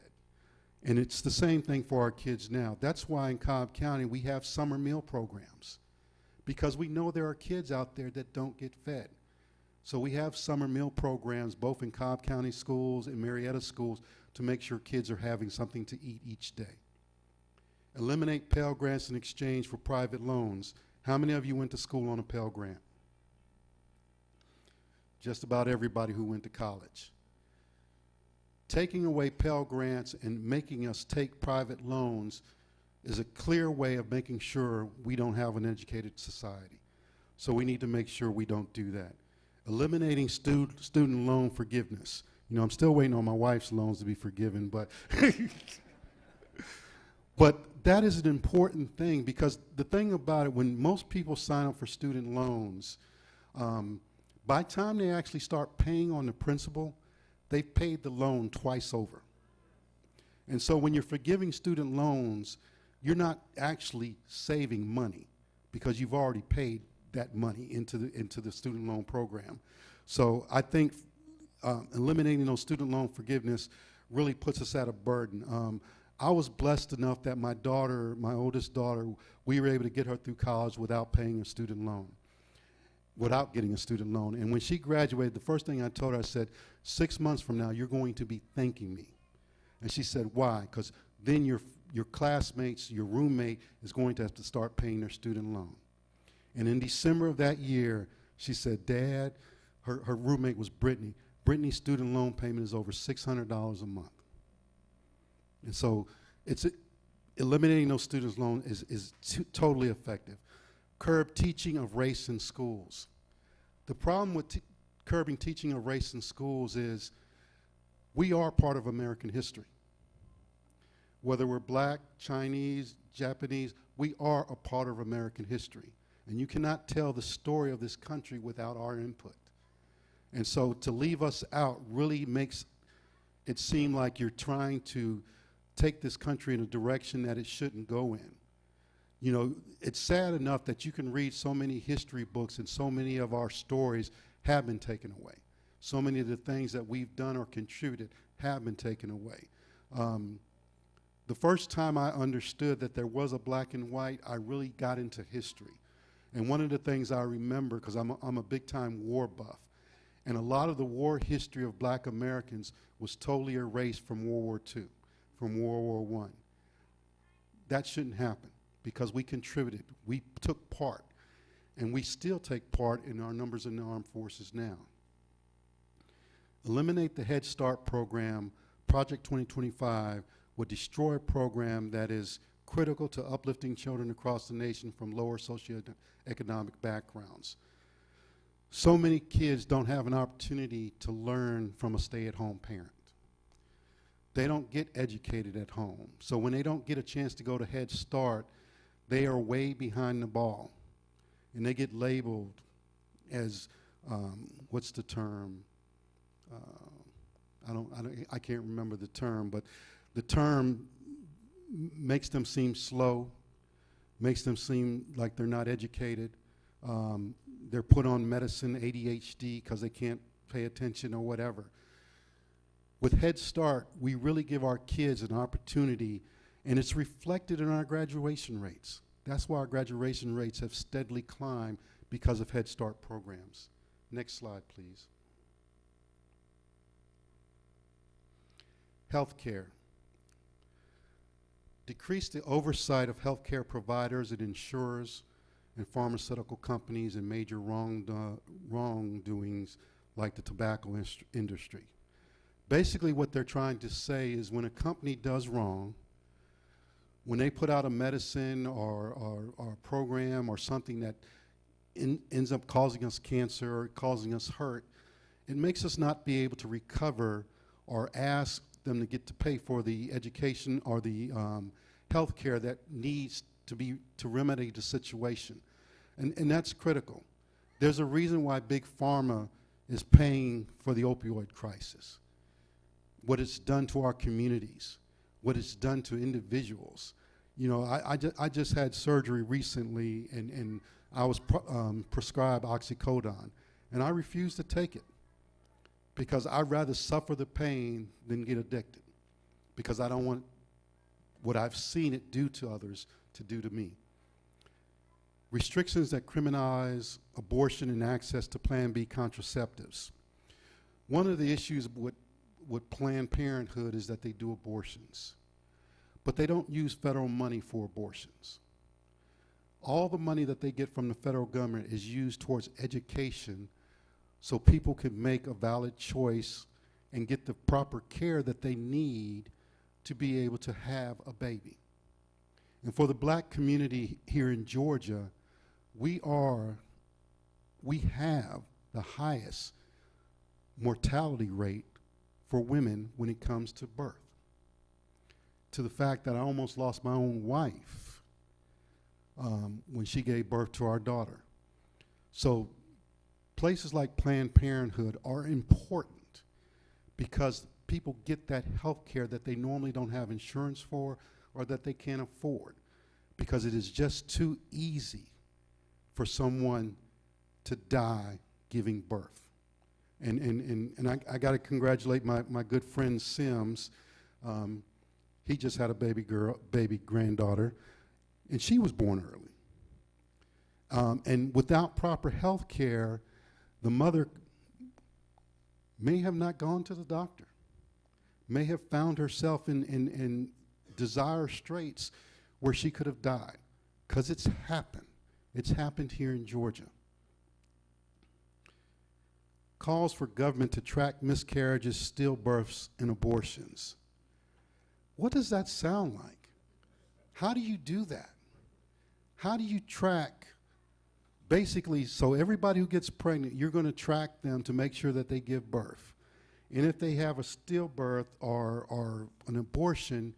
And it's the same thing for our kids now. That's why in Cobb County we have summer meal programs, because we know there are kids out there that don't get fed. So we have summer meal programs both in Cobb County schools and Marietta schools to make sure kids are having something to eat each day. Eliminate Pell Grants in exchange for private loans. How many of you went to school on a Pell Grant? Just about everybody who went to college. Taking away Pell Grants and making us take private loans is a clear way of making sure we don't have an educated society. So we need to make sure we don't do that. Eliminating student loan forgiveness. You know, I'm still waiting on my wife's loans to be forgiven, but but that is an important thing, because the thing about it, when most people sign up for student loans, by the time they actually start paying on the principal, they've paid the loan twice over. And so when you're forgiving student loans, you're not actually saving money, because you've already paid that money into the student loan program. So I think eliminating those student loan forgiveness really puts us at a burden. I was blessed enough that my daughter, my oldest daughter, we were able to get her through college without paying a student loan, without getting a student loan. And when she graduated, the first thing I told her, I said, 6 months from now, you're going to be thanking me. And she said, why? Because then your classmates, your roommate is going to have to start paying their student loan. And in December of that year, she said, Dad, her roommate was Brittany. Brittany's student loan payment is over $600 a month. And so eliminating those student loans is totally effective. Curb teaching of race in schools. The problem with curbing teaching of race in schools is we are part of American history. Whether we're black, Chinese, Japanese, we are a part of American history. And you cannot tell the story of this country without our input. And so to leave us out really makes it seem like you're trying to take this country in a direction that it shouldn't go in. You know, it's sad enough that you can read so many history books and so many of our stories have been taken away. So many of the things that we've done or contributed have been taken away. The first time I understood that there was a black and white, I really got into history. And one of the things I remember, because I'm a big-time war buff, and a lot of the war history of black Americans was totally erased from World War II, from World War I. That shouldn't happen, because we contributed, we took part, and we still take part in our numbers in the armed forces now. Eliminate the Head Start program. Project 2025 would destroy a program that is critical to uplifting children across the nation from lower socioeconomic backgrounds. So many kids don't have an opportunity to learn from a stay-at-home parent. They don't get educated at home. So when they don't get a chance to go to Head Start, they are way behind the ball. And they get labeled as, what's the term? I can't remember the term, but the term makes them seem slow, makes them seem like they're not educated. They're put on medicine, ADHD, because they can't pay attention or whatever. With Head Start, we really give our kids an opportunity, and it's reflected in our graduation rates. That's why our graduation rates have steadily climbed, because of Head Start programs. Next slide, please. Healthcare. Decrease the oversight of healthcare providers and insurers and pharmaceutical companies and major wrongdoings like the tobacco industry. Basically what they're trying to say is when a company does wrong, when they put out a medicine or a program or something that ends up causing us cancer or causing us hurt, it makes us not be able to recover or ask them to get to pay for the education or the health care that needs to remedy the situation. And that's critical. There's a reason why Big Pharma is paying for the opioid crisis. What it's done to our communities, what it's done to individuals. You know, I just had surgery recently, and I was prescribed oxycodone, and I refused to take it because I'd rather suffer the pain than get addicted, because I don't want what I've seen it do to others to do to me. Restrictions that criminalize abortion and access to Plan B contraceptives. One of the issues with Planned Parenthood is that they do abortions, but they don't use federal money for abortions. All the money that they get from the federal government is used towards education so people can make a valid choice and get the proper care that they need to be able to have a baby. And for the black community here in Georgia, we have the highest mortality rate for women when it comes to birth. To the fact that I almost lost my own wife when she gave birth to our daughter. So places like Planned Parenthood are important because people get that health care that they normally don't have insurance for or that they can't afford, because it is just too easy for someone to die giving birth. And I got to congratulate my good friend Sims. He just had a baby granddaughter, and she was born early. And without proper health care, the mother may have not gone to the doctor, may have found herself in dire straits where she could have died, because it's happened. It's happened here in Georgia. Calls for government to track miscarriages, stillbirths, and abortions. What does that sound like? How do you do that? How do you track, basically, so everybody who gets pregnant, you're going to track them to make sure that they give birth. And if they have a stillbirth or an abortion,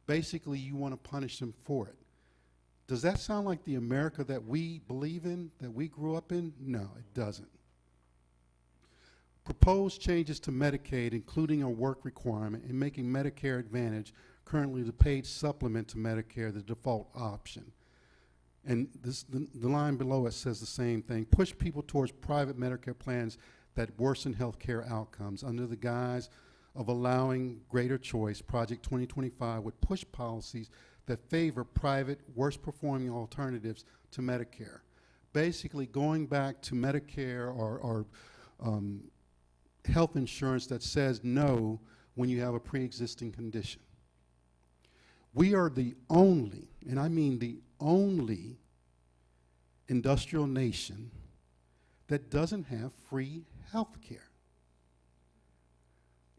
basically you want to punish them for it. Does that sound like the America that we believe in, that we grew up in? No, it doesn't. Proposed changes to Medicaid, including a work requirement, and making Medicare Advantage, currently the paid supplement to Medicare, the default option. And the line below it says the same thing. Push people towards private Medicare plans that worsen health care outcomes. Under the guise of allowing greater choice, Project 2025 would push policies that favor private, worse-performing alternatives to Medicare. Basically, going back to Medicare or health insurance that says no when you have a pre-existing condition. We are the only, and I mean the only, industrial nation that doesn't have free health care.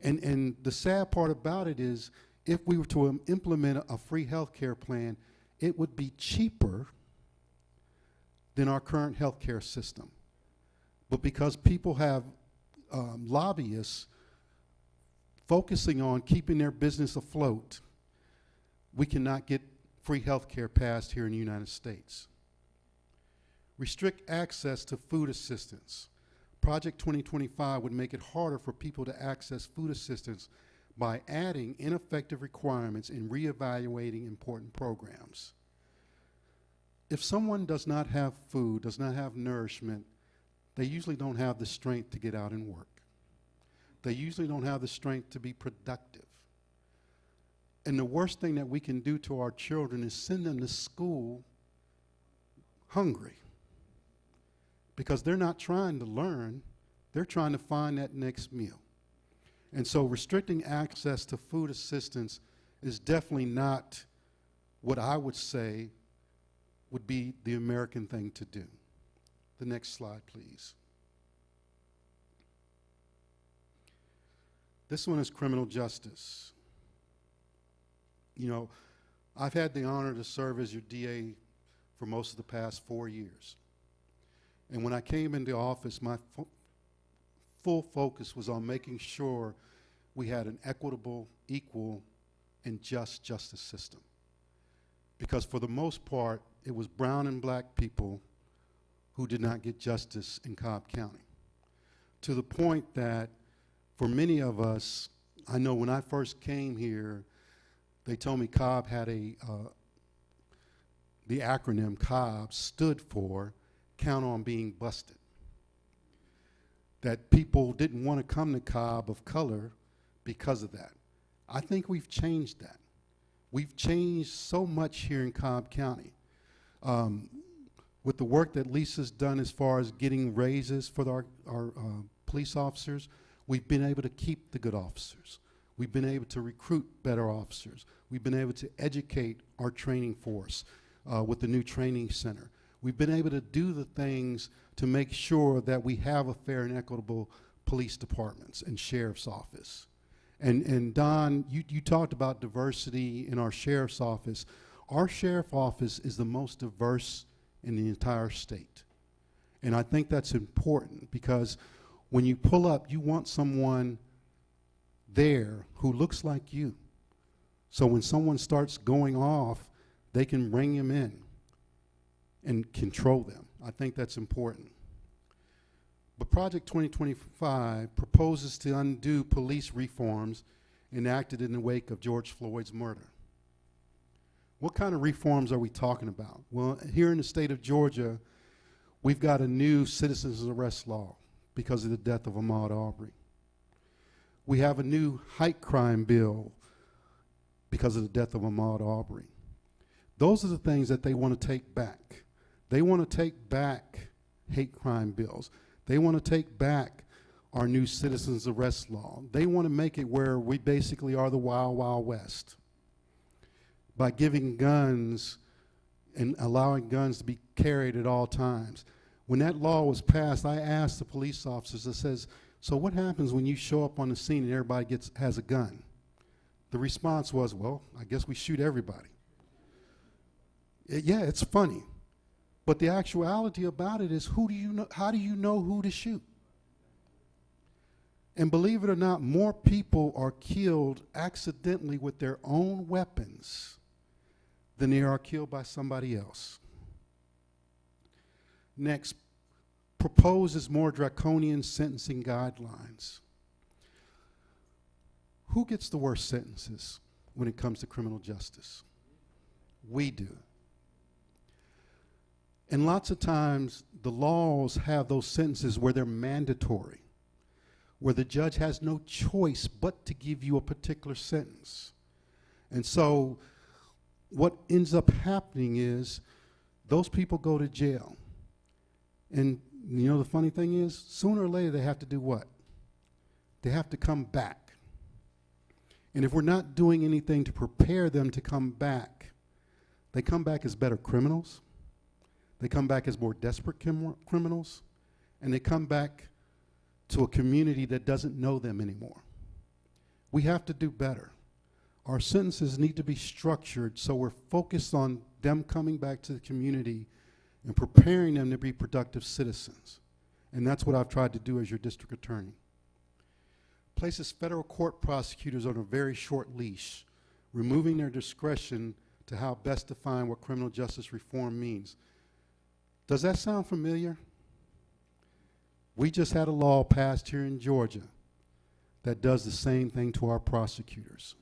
And the sad part about it is, if we were to implement a free health care plan, it would be cheaper than our current health care system. But because people have lobbyists focusing on keeping their business afloat, we cannot get free health care passed here in the United States. Restrict access to food assistance. Project 2025 would make it harder for people to access food assistance by adding ineffective requirements and reevaluating important programs. If someone does not have food, does not have nourishment, they usually don't have the strength to get out and work. They usually don't have the strength to be productive. And the worst thing that we can do to our children is send them to school hungry, because they're not trying to learn, they're trying to find that next meal. And so restricting access to food assistance is definitely not what I would say would be the American thing to do. The next slide, please. This one is criminal justice. You know, I've had the honor to serve as your DA for most of the past 4 years. And when I came into office, my full focus was on making sure we had an equitable, equal, and just justice system. Because for the most part, it was brown and black people who did not get justice in Cobb County. To the point that for many of us, I know when I first came here, they told me Cobb had the acronym Cobb stood for Count on Being Busted. That people didn't want to come to Cobb of color because of that. I think we've changed that. We've changed so much here in Cobb County. With the work that Lisa's done as far as getting raises for our police officers, we've been able to keep the good officers. We've been able to recruit better officers. We've been able to educate our training force with the new training center. We've been able to do the things to make sure that we have a fair and equitable police departments and sheriff's office. And Don, you talked about diversity in our sheriff's office. Our sheriff's office is the most diverse in the entire state. And I think that's important because when you pull up, you want someone there who looks like you. So when someone starts going off, they can bring him in and control them. I think that's important. But Project 2025 proposes to undo police reforms enacted in the wake of George Floyd's murder. What kind of reforms are we talking about? Well, here in the state of Georgia, we've got a new citizens arrest law because of the death of Ahmaud Arbery. We have a new hate crime bill because of the death of Ahmaud Arbery. Those are the things that they want to take back. They want to take back hate crime bills. They want to take back our new citizens arrest law. They want to make it where we basically are the Wild Wild West by giving guns and allowing guns to be carried at all times. When that law was passed, I asked the police officers, I says, so what happens when you show up on the scene and everybody has a gun? The response was, well, I guess we shoot everybody. Yeah, it's funny. But the actuality about it is, who do you know? How do you know who to shoot? And believe it or not, more people are killed accidentally with their own weapons than they are killed by somebody else. Next, proposes more draconian sentencing guidelines. Who gets the worst sentences when it comes to criminal justice? We do. And lots of times, the laws have those sentences where they're mandatory, where the judge has no choice but to give you a particular sentence. And so what ends up happening is those people go to jail. And you know the funny thing is, sooner or later they have to do what? They have to come back. And if we're not doing anything to prepare them to come back, they come back as better criminals. They come back as more desperate criminals, and they come back to a community that doesn't know them anymore. We have to do better. Our sentences need to be structured so we're focused on them coming back to the community and preparing them to be productive citizens. And that's what I've tried to do as your district attorney. Places federal court prosecutors on a very short leash, removing their discretion to how best define what criminal justice reform means. Does that sound familiar? We just had a law passed here in Georgia that does the same thing to our prosecutors.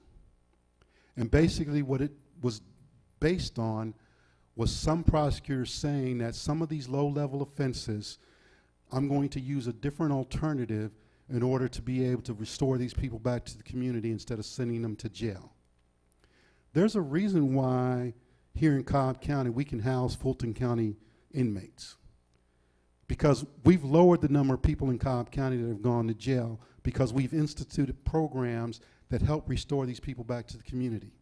And basically what it was based on was some prosecutors saying that some of these low-level offenses, I'm going to use a different alternative in order to be able to restore these people back to the community instead of sending them to jail. There's a reason why here in Cobb County we can house Fulton County inmates, because we've lowered the number of people in Cobb County that have gone to jail because we've instituted programs that help restore these people back to the community.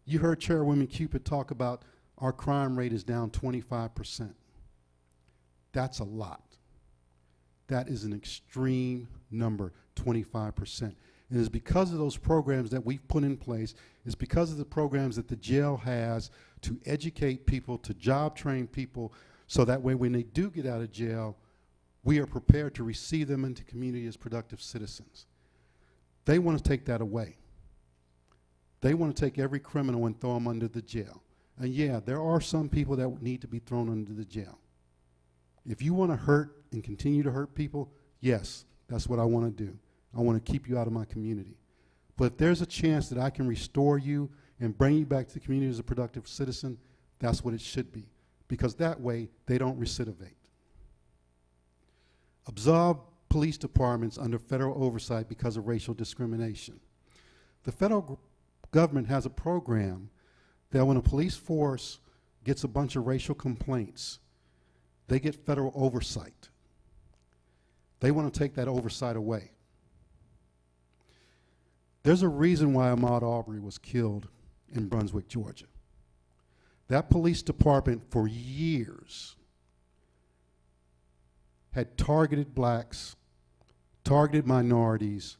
You heard Chairwoman Cupid talk about our crime rate is down 25%. That's a lot. That is an extreme number, 25%. And it's because of those programs that we've put in place, it's because of the programs that the jail has to educate people, to job train people, so that way when they do get out of jail, we are prepared to receive them into community as productive citizens. They want to take that away. They want to take every criminal and throw them under the jail. And yeah, there are some people that need to be thrown under the jail. If you want to hurt and continue to hurt people, yes, that's what I want to do. I want to keep you out of my community. But if there's a chance that I can restore you and bring you back to the community as a productive citizen, that's what it should be. Because that way, they don't recidivate. Absolve police departments under federal oversight because of racial discrimination. The federal government has a program that when a police force gets a bunch of racial complaints, they get federal oversight. They want to take that oversight away. There's a reason why Ahmaud Arbery was killed in Brunswick, Georgia. That police department for years had targeted blacks, targeted minorities,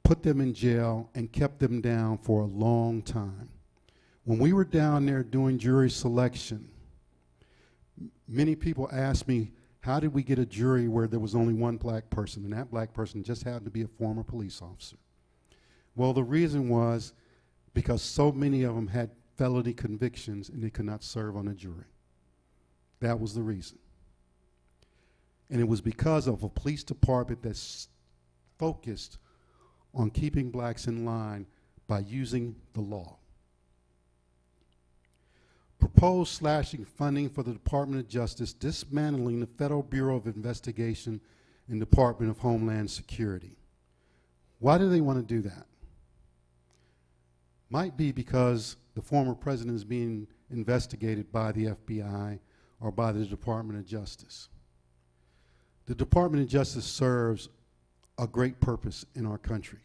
put them in jail, and kept them down for a long time. When we were down there doing jury selection, many people asked me, how did we get a jury where there was only one black person, and that black person just happened to be a former police officer? Well, the reason was because so many of them had felony convictions and they could not serve on a jury. That was the reason. And it was because of a police department that's focused on keeping blacks in line by using the law. Proposed slashing funding for the Department of Justice, dismantling the Federal Bureau of Investigation and Department of Homeland Security. Why do they want to do that? Might be because the former president is being investigated by the FBI or by the Department of Justice. The Department of Justice serves a great purpose in our country.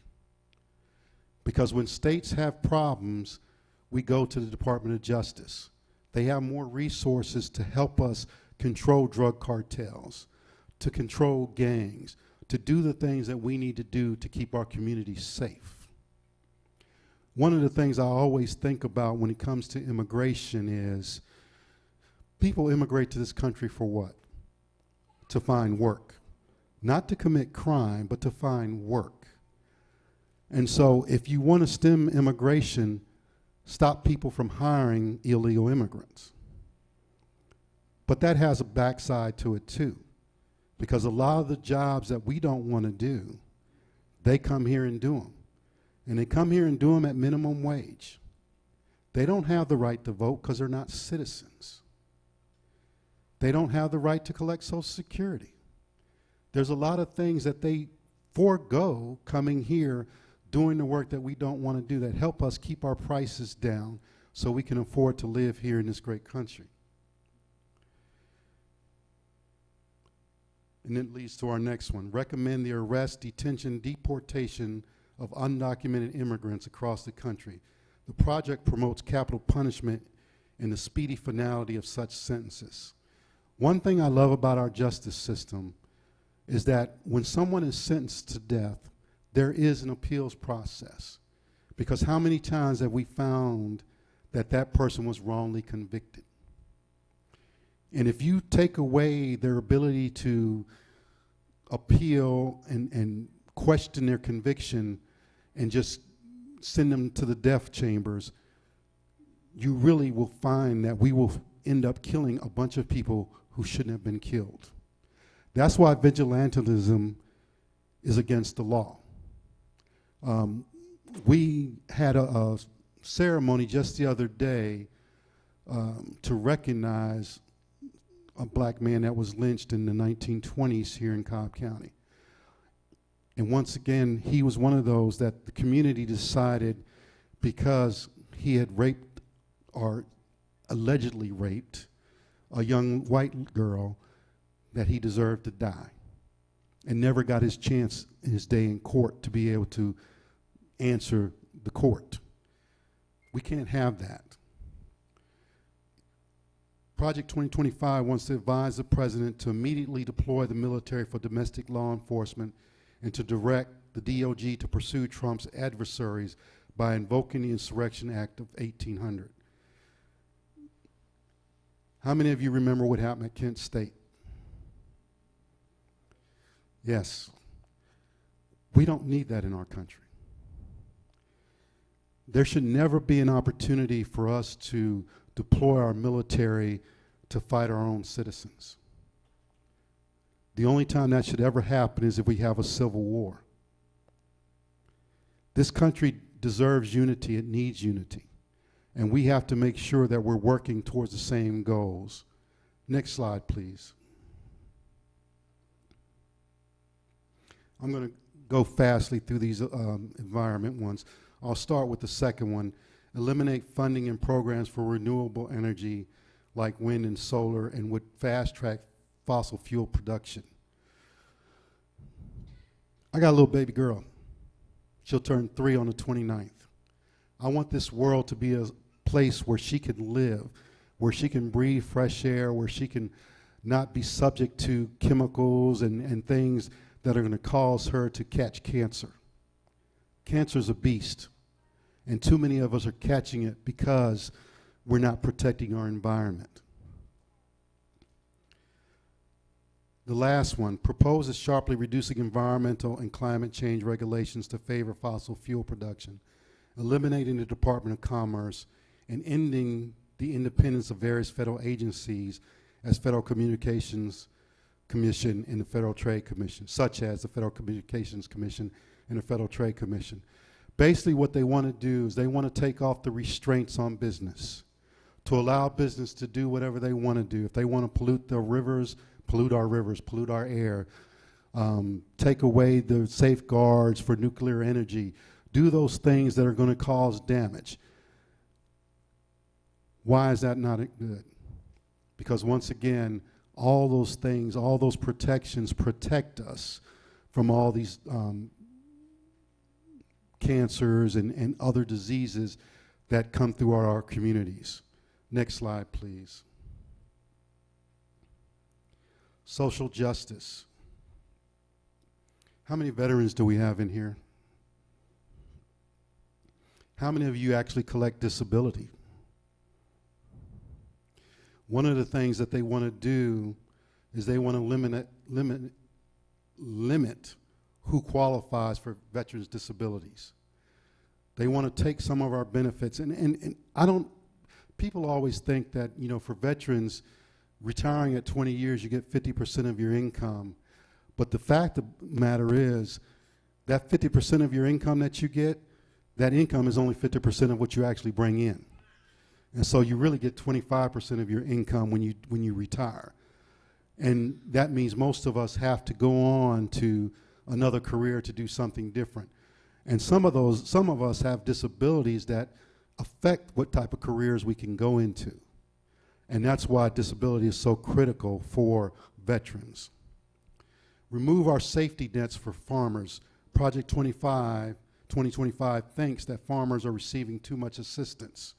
Because when states have problems, we go to the Department of Justice. They have more resources to help us control drug cartels, to control gangs, to do the things that we need to do to keep our communities safe. One of the things I always think about when it comes to immigration is people immigrate to this country for what? To find work. Not to commit crime, but to find work. And so if you want to stem immigration, stop people from hiring illegal immigrants. But that has a backside to it too, because a lot of the jobs that we don't want to do, they come here and do them. And they come here and do them at minimum wage. They don't have the right to vote because they're not citizens. They don't have the right to collect Social Security. There's a lot of things that they forego coming here doing the work that we don't want to do that help us keep our prices down so we can afford to live here in this great country. And it leads to our next one. Recommend the arrest, detention, deportation of undocumented immigrants across the country. The project promotes capital punishment and the speedy finality of such sentences. One thing I love about our justice system is that when someone is sentenced to death, there is an appeals process. Because how many times have we found that that person was wrongly convicted? And if you take away their ability to appeal and question their conviction and just send them to the death chambers, you really will find that we will end up killing a bunch of people who shouldn't have been killed. That's why vigilantism is against the law. We had a ceremony just the other day to recognize a black man that was lynched in the 1920s here in Cobb County. And once again, he was one of those that the community decided, because he had raped or allegedly raped a young white girl, that he deserved to die, and never got his chance in his day in court to be able to answer the court. We can't have that. Project 2025 wants to advise the president to immediately deploy the military for domestic law enforcement and to direct the DOJ to pursue Trump's adversaries by invoking the Insurrection Act of 1800. How many of you remember what happened at Kent State? Yes. We don't need that in our country. There should never be an opportunity for us to deploy our military to fight our own citizens. The only time that should ever happen is if we have a civil war. This country deserves unity. It needs unity. And we have to make sure that we're working towards the same goals. Next slide, please. I'm going to go fastly through these environment ones. I'll start with the second one. Eliminate funding and programs for renewable energy like wind and solar, and would fast-track fossil fuel production. I got a little baby girl. She'll turn 3 on the 29th. I want this world to be a place where she can live, where she can breathe fresh air, where she can not be subject to chemicals and things that are going to cause her to catch cancer. Cancer is a beast, and too many of us are catching it because we're not protecting our environment. The last one, proposes sharply reducing environmental and climate change regulations to favor fossil fuel production, eliminating the Department of Commerce, and ending the independence of various federal agencies as Federal Communications Commission and the Federal Trade Commission, such as the Federal Communications Commission and the Federal Trade Commission. Basically what they want to do is they want to take off the restraints on business, to allow business to do whatever they want to do. If they want to pollute the rivers, pollute our air, take away the safeguards for nuclear energy, do those things that are going to cause damage. Why is that not good? Because once again, all those things, all those protections protect us from all these cancers and other diseases that come through our communities. Next slide, please. Social justice. How many veterans do we have in here? How many of you actually collect disability? One of the things that they want to do is they want to limit who qualifies for veterans' disabilities. They want to take some of our benefits, and I don't, people always think that, you know, for veterans, retiring at 20 years, you get 50% of your income. But the fact of the matter is that 50% of your income that you get, that income is only 50% of what you actually bring in. And so you really get 25% of your income when you retire. And that means most of us have to go on to another career to do something different. And some of us have disabilities that affect what type of careers we can go into. And that's why disability is so critical for veterans. Remove our safety nets for farmers. Project 2025 thinks that farmers are receiving too much assistance.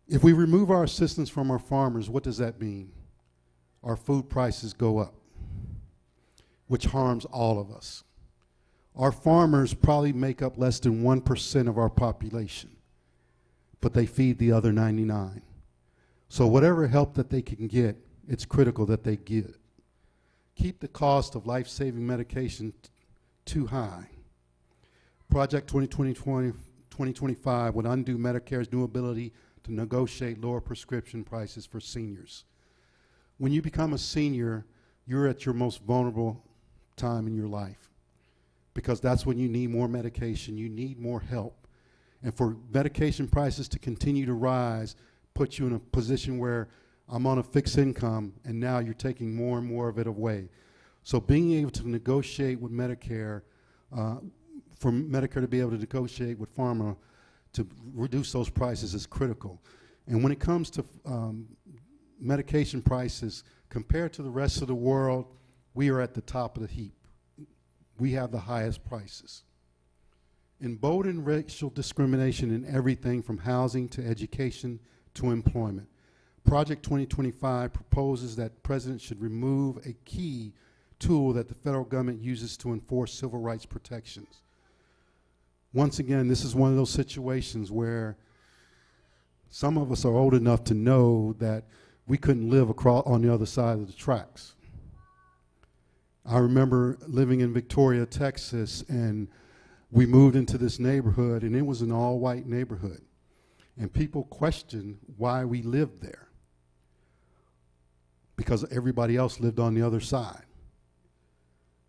If we remove our assistance from our farmers, what does that mean? Our food prices go up, which harms all of us. Our farmers probably make up less than 1% of our population, but they feed the other 99. So whatever help that they can get, it's critical that they get. Keep the cost of life-saving medication too high. Project 2025 would undo Medicare's new ability to negotiate lower prescription prices for seniors. When you become a senior, you're at your most vulnerable time in your life, because that's when you need more medication, you need more help. And for medication prices to continue to rise, put you in a position where I'm on a fixed income and now you're taking more and more of it away. So being able to negotiate with Medicare, for Medicare to be able to negotiate with pharma to reduce those prices is critical. And when it comes to medication prices, compared to the rest of the world, we are at the top of the heap. We have the highest prices. Embolden racial discrimination in everything from housing to education to employment. Project 2025 proposes that presidents should remove a key tool that the federal government uses to enforce civil rights protections. Once again, this is one of those situations where some of us are old enough to know that we couldn't live across on the other side of the tracks. I remember living in Victoria, Texas, and we moved into this neighborhood, and it was an all-white neighborhood. And people questioned why we lived there, because everybody else lived on the other side.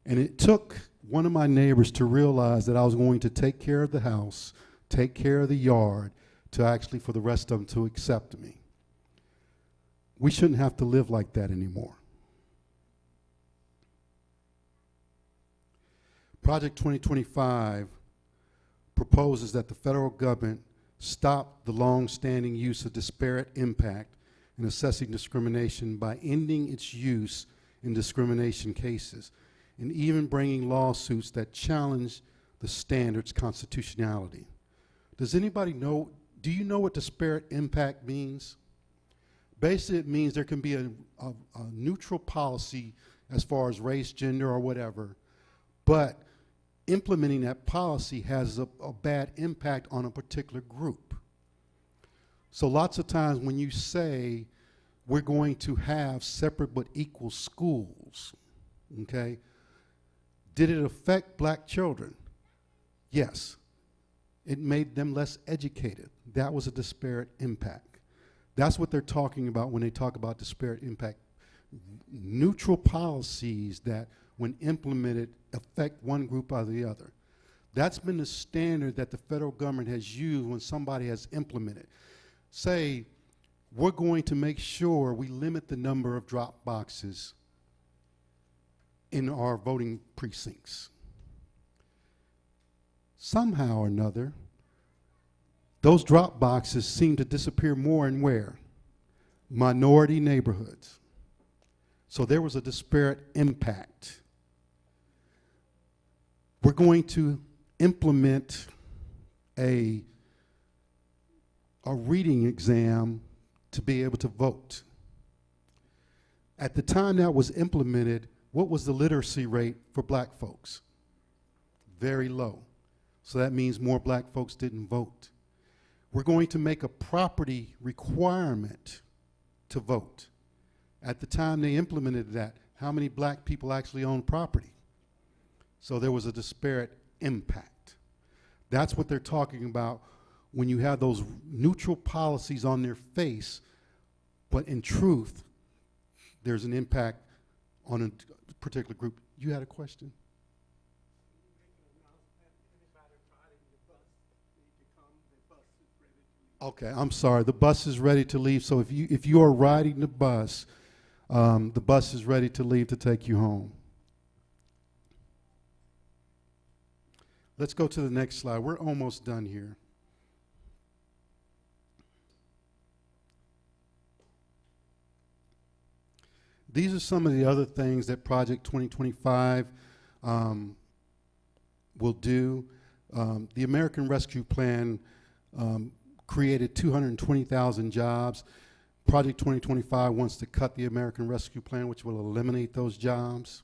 And it took one of my neighbors to realize that I was going to take care of the house, take care of the yard, to actually for the rest of them to accept me. We shouldn't have to live like that anymore. Project 2025 proposes that the federal government stop the long-standing use of disparate impact in assessing discrimination by ending its use in discrimination cases, and even bringing lawsuits that challenge the standard's constitutionality. Does anybody know, do you know what disparate impact means? Basically, it means there can be a neutral policy as far as race, gender, or whatever, but implementing that policy has a bad impact on a particular group. So lots of times when you say we're going to have separate but equal schools, okay, did it affect black children? Yes. It made them less educated. That was a disparate impact. That's what they're talking about when they talk about disparate impact. Neutral policies that, when implemented, affect one group or the other. That's been the standard that the federal government has used when somebody has implemented. Say, we're going to make sure we limit the number of drop boxes in our voting precincts. Somehow or another, those drop boxes seem to disappear more and where? Minority neighborhoods. So there was a disparate impact. We're going to implement a reading exam to be able to vote. At the time that was implemented, what was the literacy rate for black folks? Very low. So that means more black folks didn't vote. We're going to make a property requirement to vote. At the time they implemented that, how many black people actually own property? So there was a disparate impact. That's what they're talking about when you have those neutral policies on their face, but in truth, there's an impact on a particular group. You had a question? Okay, I'm sorry. The bus is ready to leave. So if you are riding the bus is ready to leave to take you home. Let's go to the next slide. We're almost done here. These are some of the other things that Project 2025 will do. The American Rescue Plan created 220,000 jobs. Project 2025 wants to cut the American Rescue Plan, which will eliminate those jobs.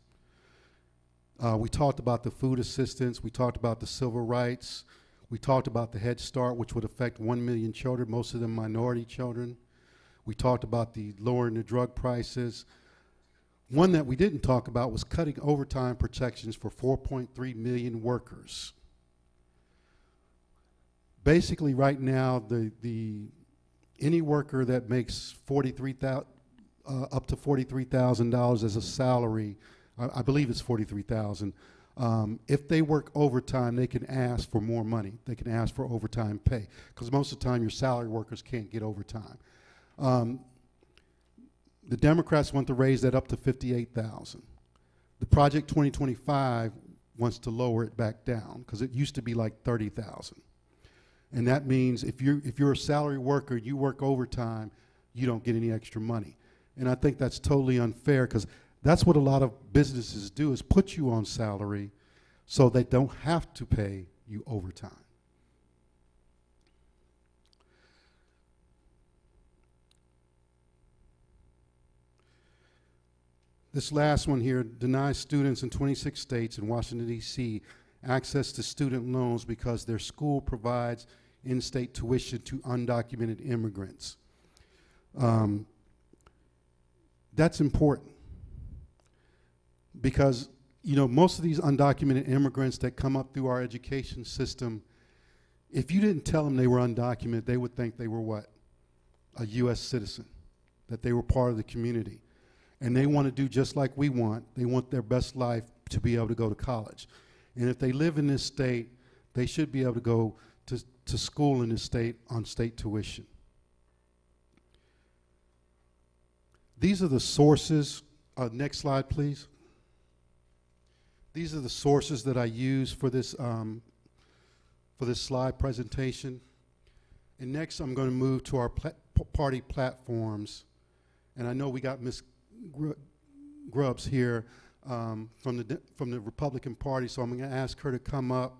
We talked about the food assistance. We talked about the civil rights. We talked about the Head Start, which would affect 1 million children, most of them minority children. We talked about the lowering the drug prices. One that we didn't talk about was cutting overtime protections for 4.3 million workers. Basically, right now, any worker that makes up to $43,000 as a salary, I believe it's $43,000. If they work overtime, they can ask for more money. They can ask for overtime pay, because most of the time your salary workers can't get overtime. The Democrats want to raise that up to $58,000. The Project 2025 wants to lower it back down, because it used to be like $30,000. And that means if you're a salary worker, you work overtime, you don't get any extra money. And I think that's totally unfair, because that's what a lot of businesses do, is put you on salary so they don't have to pay you overtime. This last one here denies students in 26 states and Washington, D.C. access to student loans because their school provides in-state tuition to undocumented immigrants. That's important because, you know, most of these undocumented immigrants that come up through our education system, if you didn't tell them they were undocumented, they would think they were what? A U.S. citizen, that they were part of the community. And they want to do just like we want. They want their best life to be able to go to college. And if they live in this state, they should be able to go to school in this state on state tuition. These are the sources. Next slide, please. These are the sources that I use for this for this slide presentation. And next, I'm going to move to our party platforms. And I know we got Ms. Grubbs here from the Republican Party, so I'm going to ask her to come up.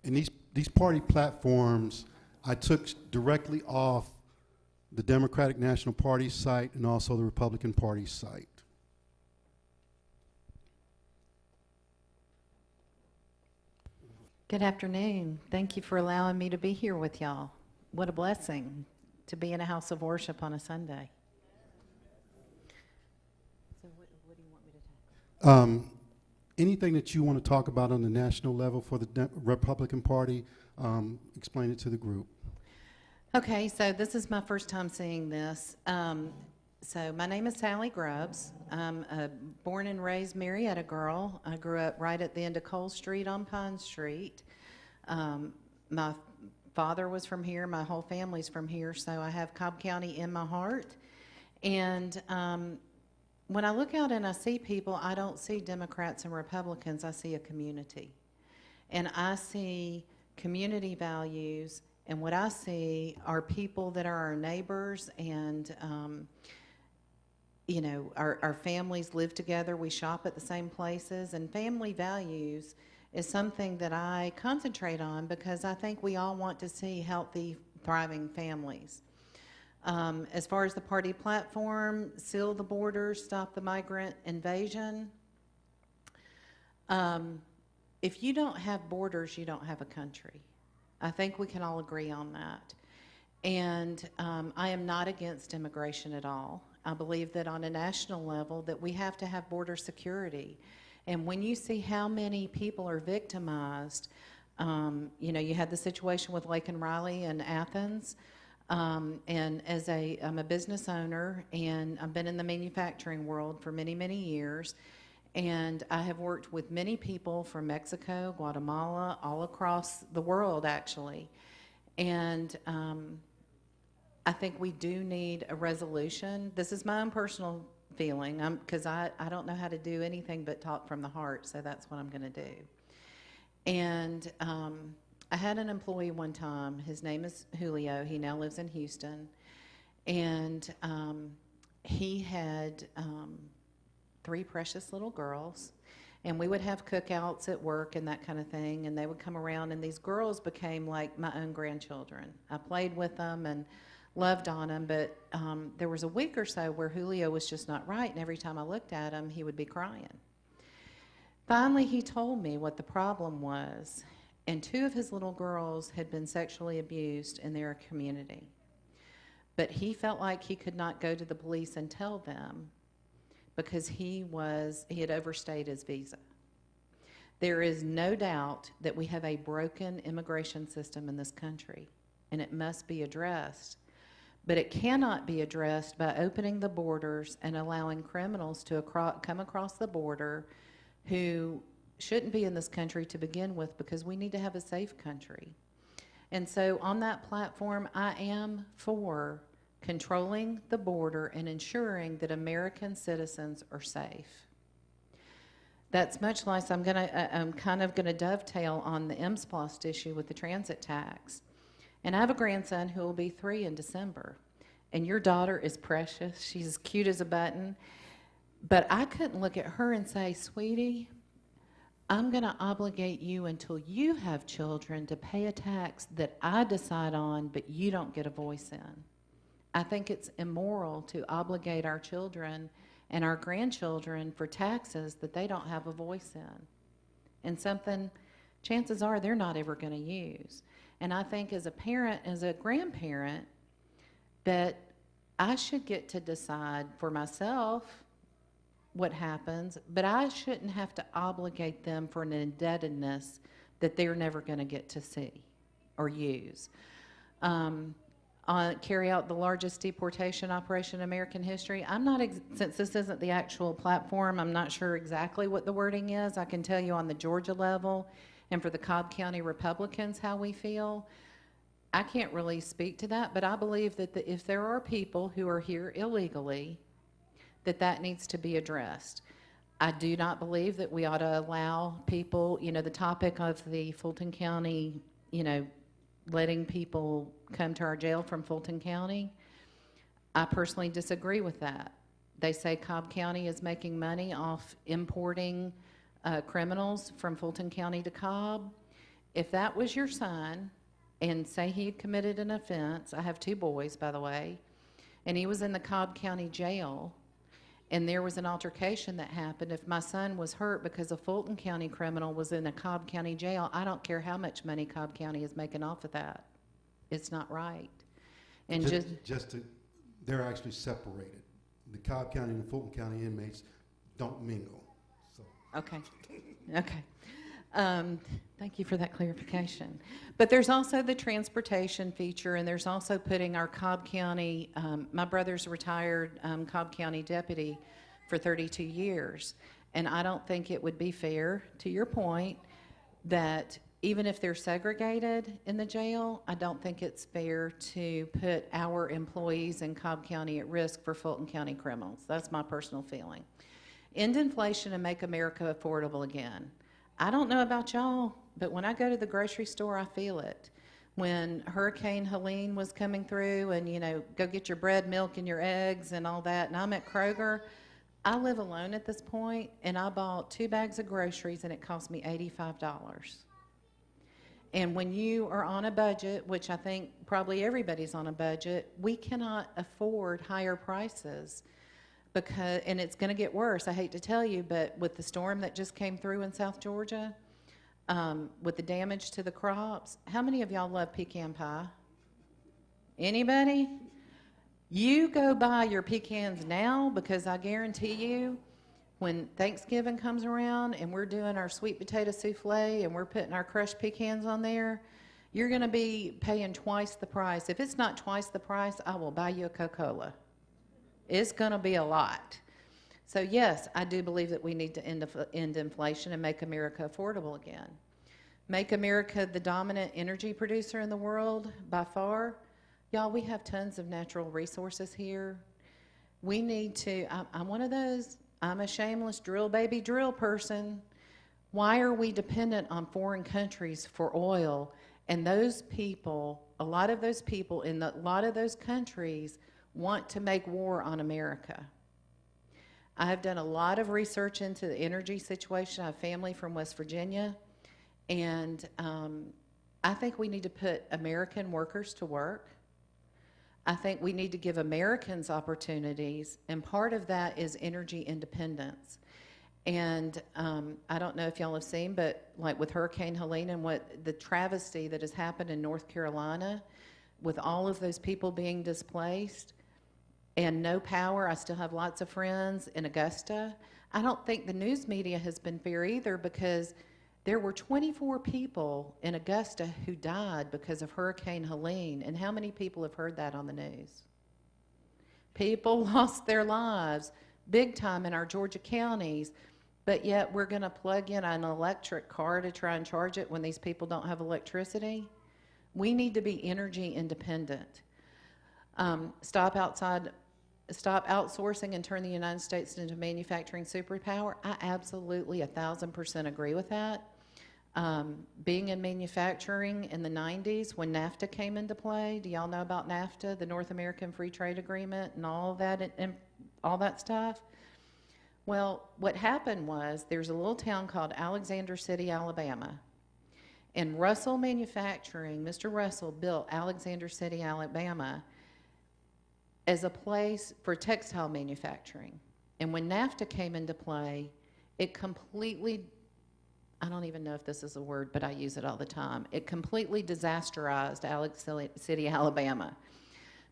And these party platforms I took directly off the Democratic National Party site and also the Republican Party site. Good afternoon. Thank you for allowing me to be here with y'all. What a blessing to be in a house of worship on a Sunday. So what do you want me to tackle? Anything that you want to talk about on the national level for the Republican Party, explain it to the group. Okay, so this is my first time seeing this. So my name is Sally Grubbs. I'm a born and raised Marietta girl. I grew up right at the end of Cole Street on Pine Street. My father was from here. My whole family's from here, so I have Cobb County in my heart. And when I look out and I see people, I don't see Democrats and Republicans. I see a community. And I see community values, and what I see are people that are our neighbors, and you know, our families live together, we shop at the same places, and family values is something that I concentrate on because I think we all want to see healthy, thriving families. As far as the party platform, seal the borders, stop the migrant invasion. If you don't have borders, you don't have a country. I think we can all agree on that. And I am not against immigration at all. I believe that on a national level that we have to have border security. And when you see how many people are victimized, you know, you had the situation with Lake and Riley and Athens. And as I'm a business owner, and I've been in the manufacturing world for many, many years. And I have worked with many people from Mexico, Guatemala, all across the world, actually. And I think we do need a resolution. This is my own personal feeling, because I don't know how to do anything but talk from the heart, so that's what I'm going to do. And I had an employee one time. His name is Julio. He now lives in Houston. And he had 3 precious little girls. And we would have cookouts at work and that kind of thing. And they would come around, and these girls became like my own grandchildren. I played with them and loved on him, but there was a week or so where Julio was just not right, and every time I looked at him, he would be crying. Finally, he told me what the problem was, and 2 of his little girls had been sexually abused in their community. But he felt like he could not go to the police and tell them because he had overstayed his visa. There is no doubt that we have a broken immigration system in this country, and it must be addressed. But it cannot be addressed by opening the borders and allowing criminals to come across the border who shouldn't be in this country to begin with, because we need to have a safe country. And so on that platform, I am for controlling the border and ensuring that American citizens are safe. That's much like I'm kind of going to dovetail on the MSPLOST issue with the transit tax. And I have a grandson who will be 3 in December. And your daughter is precious. She's as cute as a button. But I couldn't look at her and say, sweetie, I'm going to obligate you until you have children to pay a tax that I decide on, but you don't get a voice in. I think it's immoral to obligate our children and our grandchildren for taxes that they don't have a voice in. And something, chances are, they're not ever going to use. And I think as a parent, as a grandparent, that I should get to decide for myself what happens, but I shouldn't have to obligate them for an indebtedness that they're never going to get to see or use. Carry out the largest deportation operation in American history. I'm not, since this isn't the actual platform, I'm not sure exactly what the wording is. I can tell you on the Georgia level, and for the Cobb County Republicans, how we feel. I can't really speak to that, but I believe that if there are people who are here illegally, that needs to be addressed. I do not believe that we ought to allow people, you know, the topic of the Fulton County, you know, letting people come to our jail from Fulton County, I personally disagree with that. They say Cobb County is making money off importing criminals from Fulton County to Cobb. If that was your son, and say he committed an offense, I have 2 boys, by the way, and he was in the Cobb County jail, and there was an altercation that happened, if my son was hurt because a Fulton County criminal was in a Cobb County jail, I don't care how much money Cobb County is making off of that. It's not right. And they're actually separated. The Cobb County and the Fulton County inmates don't mingle. So. Okay. Okay. Thank you for that clarification. But there's also the transportation feature, and there's also putting our Cobb County, my brother's a retired Cobb County deputy for 32 years, and I don't think it would be fair, to your point, that even if they're segregated in the jail, I don't think it's fair to put our employees in Cobb County at risk for Fulton County criminals. That's my personal feeling. End inflation and make America affordable again. I don't know about y'all, but when I go to the grocery store, I feel it. When Hurricane Helene was coming through and, you know, go get your bread, milk, and your eggs and all that, and I'm at Kroger, I live alone at this point, and I bought 2 bags of groceries, and it cost me $85. And when you are on a budget, which I think probably everybody's on a budget, we cannot afford higher prices. Because, and it's going to get worse, I hate to tell you, but with the storm that just came through in South Georgia, with the damage to the crops, how many of y'all love pecan pie? Anybody? You go buy your pecans now, because I guarantee you, when Thanksgiving comes around and we're doing our sweet potato souffle and we're putting our crushed pecans on there, you're going to be paying twice the price. If it's not twice the price, I will buy you a Coca-Cola. It's going to be a lot. So yes, I do believe that we need to end inflation and make America affordable again. Make America the dominant energy producer in the world by far. Y'all, we have tons of natural resources here. We need to, I'm one of those, I'm a shameless drill baby drill person. Why are we dependent on foreign countries for oil? And those people, a lot of those people in a lot of those countries want to make war on America. I have done a lot of research into the energy situation. I have family from West Virginia, and I think we need to put American workers to work. I think we need to give Americans opportunities, and part of that is energy independence. And I don't know if y'all have seen, but like with Hurricane Helene and what the travesty that has happened in North Carolina, with all of those people being displaced and no power. I still have lots of friends in Augusta. I don't think the news media has been fair either, because there were 24 people in Augusta who died because of Hurricane Helene. And how many people have heard that on the news? People lost their lives big time in our Georgia counties, but yet we're going to plug in an electric car to try and charge it when these people don't have electricity. We need to be energy independent. Stop outsourcing and turn the United States into a manufacturing superpower. I absolutely 1,000% agree with that. Being in manufacturing in the 90s when NAFTA came into play, do y'all know about NAFTA, the North American Free Trade Agreement, and all that and all that stuff? Well, what happened was there's a little town called Alexander City, Alabama. And Russell Manufacturing, Mr. Russell built Alexander City, Alabama as a place for textile manufacturing. And when NAFTA came into play, it completely, I don't even know if this is a word, but I use it all the time. It completely disasterized Alex City, Alabama.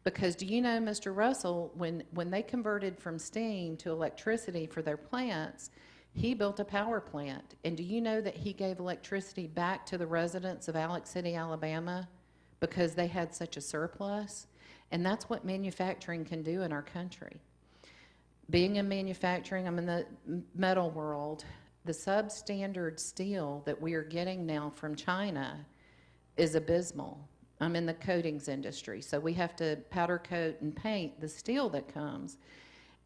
Because do you know, Mr. Russell, when they converted from steam to electricity for their plants, he built a power plant. And do you know that he gave electricity back to the residents of Alex City, Alabama, because they had such a surplus? And that's what manufacturing can do in our country. Being in manufacturing, I'm in the metal world, the substandard steel that we are getting now from China is abysmal. I'm in the coatings industry, so we have to powder coat and paint the steel that comes.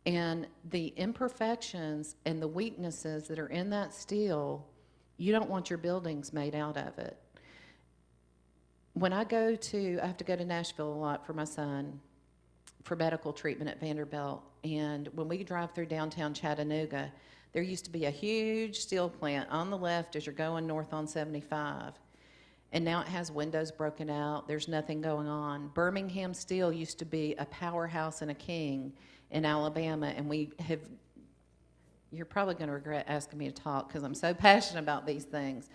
And the imperfections and the weaknesses that are in that steel, you don't want your buildings made out of it. When I have to go to Nashville a lot for my son for medical treatment at Vanderbilt. And when we drive through downtown Chattanooga, there used to be a huge steel plant on the left as you're going north on 75. And now it has windows broken out. There's nothing going on. Birmingham Steel used to be a powerhouse and a king in Alabama, and you're probably going to regret asking me to talk because I'm so passionate about these things.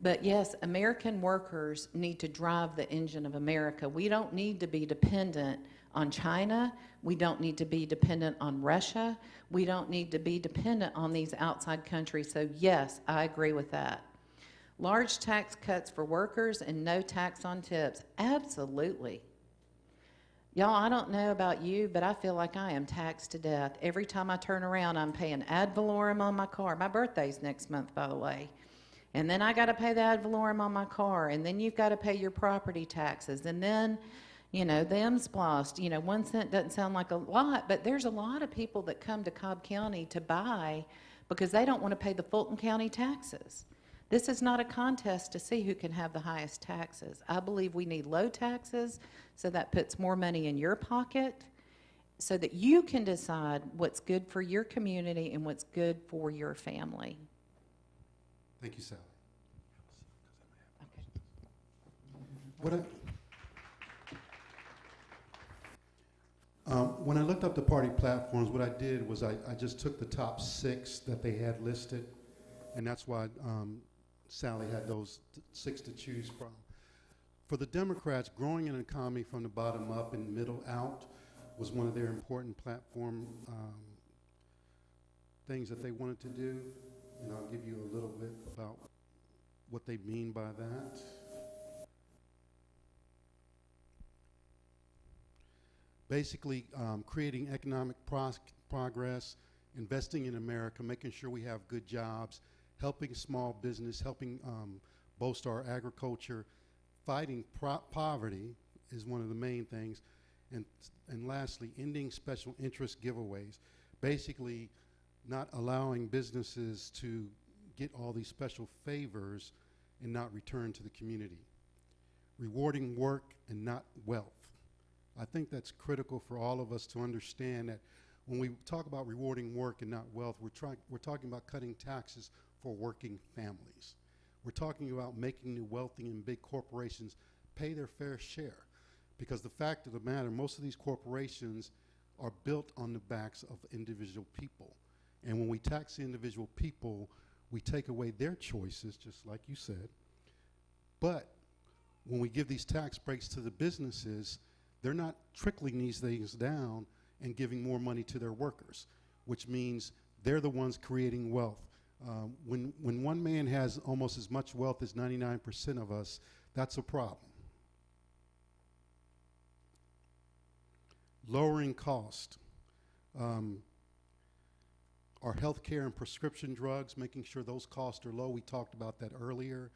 But yes, American workers need to drive the engine of America. We don't need to be dependent on China. We don't need to be dependent on Russia. We don't need to be dependent on these outside countries. So yes, I agree with that. Large tax cuts for workers and no tax on tips. Absolutely. Y'all, I don't know about you, but I feel like I am taxed to death. Every time I turn around, I'm paying ad valorem on my car. My birthday's next month, by the way. And then I got to pay the ad valorem on my car. And then you've got to pay your property taxes. And then, the MSPLOST, 1 cent doesn't sound like a lot, but there's a lot of people that come to Cobb County to buy because they don't want to pay the Fulton County taxes. This is not a contest to see who can have the highest taxes. I believe we need low taxes, so that puts more money in your pocket so that you can decide what's good for your community and what's good for your family. Thank you, Sally. Okay. When I looked up the party platforms, what I did was I just took the top 6 that they had listed, and that's why Sally had those 6 to choose from. For the Democrats, growing an economy from the bottom up and middle out was one of their important platform things that they wanted to do, and I'll give you a little bit about what they mean by that. Basically, creating economic progress, investing in America, making sure we have good jobs, helping small business, helping bolster our agriculture, fighting poverty is one of the main things, and lastly, ending special interest giveaways. Basically, not allowing businesses to get all these special favors and not return to the community. Rewarding work and not wealth. I think that's critical for all of us to understand that when we talk about rewarding work and not wealth, we're talking about cutting taxes for working families. We're talking about making the wealthy and big corporations pay their fair share. Because the fact of the matter, most of these corporations are built on the backs of individual people. And when we tax the individual people, we take away their choices, just like you said. But when we give these tax breaks to the businesses, they're not trickling these things down and giving more money to their workers, which means they're the ones creating wealth. When one man has almost as much wealth as 99% of us, that's a problem. Lowering cost. Our health care and prescription drugs, making sure those costs are low. We talked about that earlier.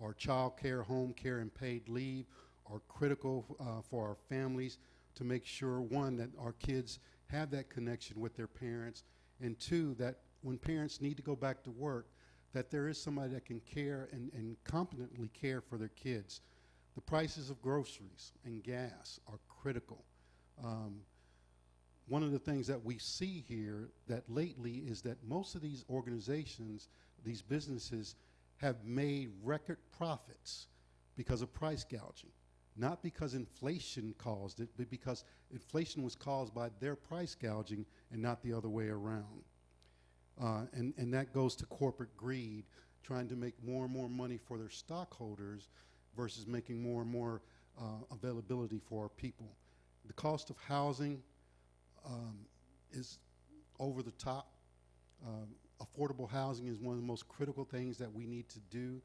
Our child care, home care, and paid leave are critical for our families to make sure, one, that our kids have that connection with their parents, and two, that when parents need to go back to work, that there is somebody that can care and competently care for their kids. The prices of groceries and gas are critical. One of the things that we see here that lately is that most of these organizations, these businesses, have made record profits because of price gouging. Not because inflation caused it, but because inflation was caused by their price gouging and not the other way around. And that goes to corporate greed, trying to make more and more money for their stockholders versus making more and more availability for our people. The cost of housing is over the top. Affordable housing is one of the most critical things that we need to do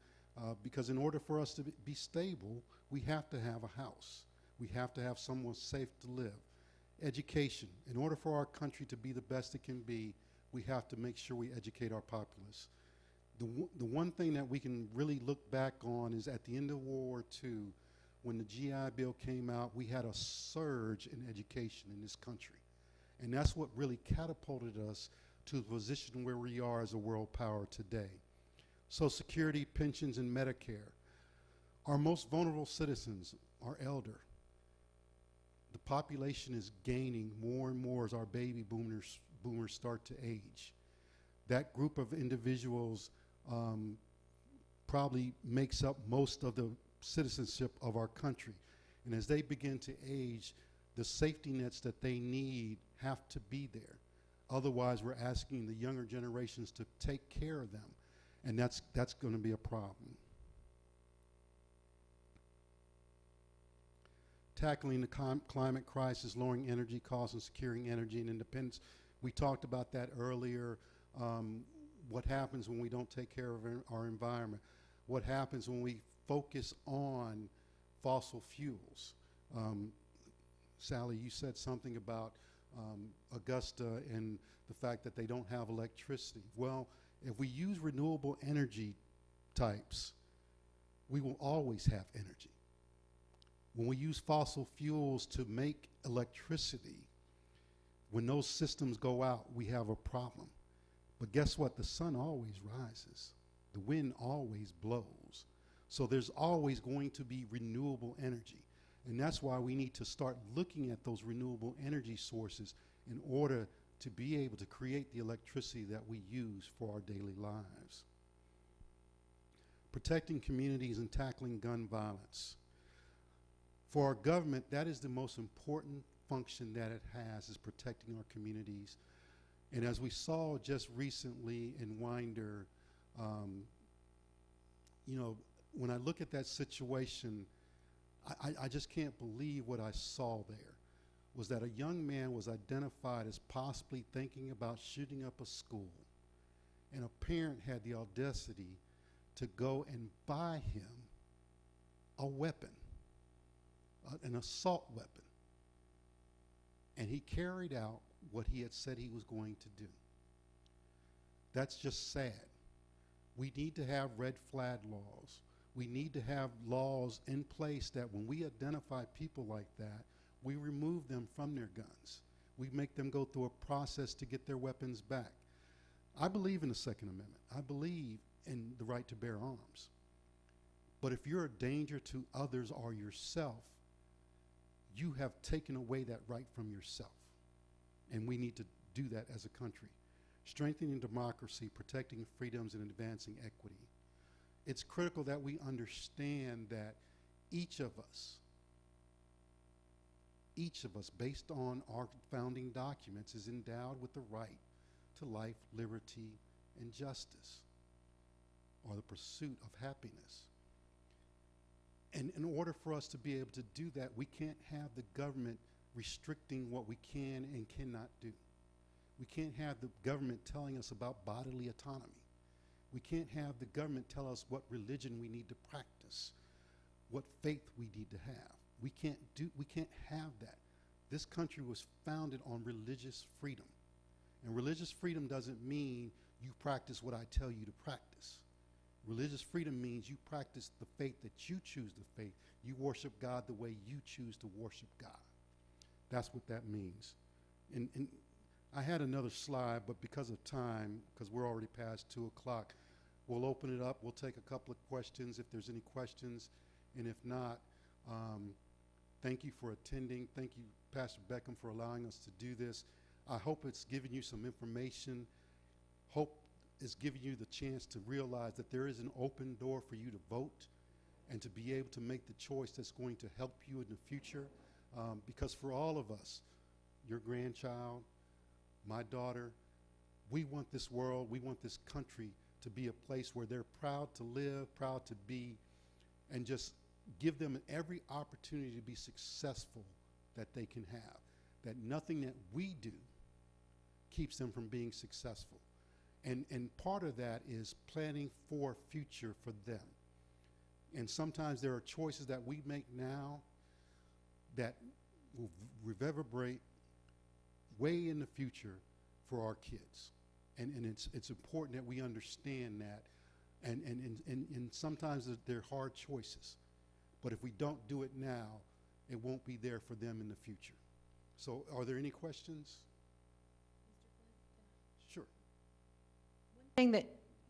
because in order for us to be stable, we have to have a house. We have to have somewhere safe to live. Education. In order for our country to be the best it can be, we have to make sure we educate our populace. The one thing that we can really look back on is at the end of World War II, when the GI Bill came out, we had a surge in education in this country. And that's what really catapulted us to the position where we are as a world power today. Social Security, pensions, and Medicare. Our most vulnerable citizens are elder. The population is gaining more and more as our baby boomers start to age. That group of individuals probably makes up most of the citizenship of our country. And as they begin to age, the safety nets that they need have to be there. Otherwise, we're asking the younger generations to take care of them, and that's going to be a problem. Tackling the climate crisis, lowering energy costs, and securing energy and independence. We talked about that earlier. What happens when we don't take care of our environment? What happens when we focus on fossil fuels? Sally, you said something about Augusta and the fact that they don't have electricity. Well, if we use renewable energy types, we will always have energy. When we use fossil fuels to make electricity, when those systems go out, we have a problem. But guess what? The sun always rises. The wind always blows. So there's always going to be renewable energy. And that's why we need to start looking at those renewable energy sources in order to be able to create the electricity that we use for our daily lives. Protecting communities and tackling gun violence. For our government, that is the most important function that it has, is protecting our communities. And as we saw just recently in Winder, you know, when I look at that situation, I just can't believe what I saw there, was that a young man was identified as possibly thinking about shooting up a school, and a parent had the audacity to go and buy him a weapon, an assault weapon, and he carried out what he had said he was going to do. That's just sad. We need to have red flag laws. We need to have laws in place that when we identify people like that, we remove them from their guns. We make them go through a process to get their weapons back. I believe in the Second Amendment. I believe in the right to bear arms. But if you're a danger to others or yourself, you have taken away that right from yourself. And we need to do that as a country. Strengthening democracy, protecting freedoms, and advancing equity. It's critical that we understand that each of us, based on our founding documents, is endowed with the right to life, liberty, and justice, or the pursuit of happiness. And in order for us to be able to do that, we can't have the government restricting what we can and cannot do. We can't have the government telling us about bodily autonomy. We can't have the government tell us what religion we need to practice, what faith we need to have. We can't have that. This country was founded on religious freedom. And religious freedom doesn't mean you practice what I tell you to practice. Religious freedom means you practice the faith that you choose to faith. You worship God the way you choose to worship God. That's what that means. And I had another slide, but because of time, because we're already past 2 o'clock, we'll open it up. We'll take a couple of questions if there's any questions. And if not, thank you for attending. Thank you, Pastor Beckham, for allowing us to do this. I hope it's given you some information. Hope it's giving you the chance to realize that there is an open door for you to vote and to be able to make the choice that's going to help you in the future. Because for all of us, your grandchild, my daughter, we want this world, we want this country to be a place where they're proud to live, proud to be, and just give them every opportunity to be successful that they can have. That nothing that we do keeps them from being successful. And part of that is planning for a future for them. And sometimes there are choices that we make now that will reverberate way in the future for our kids. And it's important that we understand that. And sometimes they're hard choices. But if we don't do it now, it won't be there for them in the future. So are there any questions? thing that,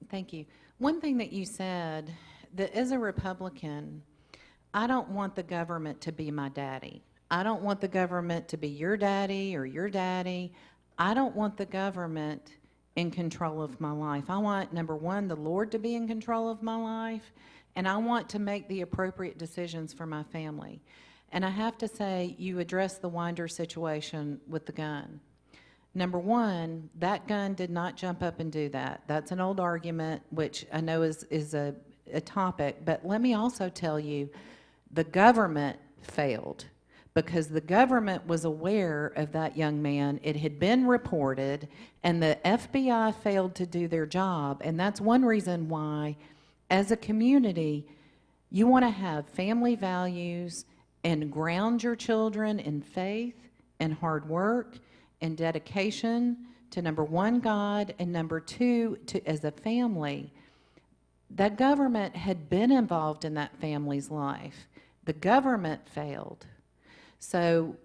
thank you. One thing that you said, that as a Republican, I don't want the government to be my daddy. I don't want the government to be your daddy or your daddy. I don't want the government in control of my life. I want, number one, the Lord to be in control of my life, and I want to make the appropriate decisions for my family. And I have to say, you addressed the Winder situation with the gun. Number one, that gun did not jump up and do that. That's an old argument, which I know is a topic, but let me also tell you, the government failed because the government was aware of that young man. It had been reported, and the FBI failed to do their job, and that's one reason why, as a community, you want to have family values and ground your children in faith and hard work and dedication to, number one, God, and number two, to as a family. That government had been involved in that family's life. The government failed. So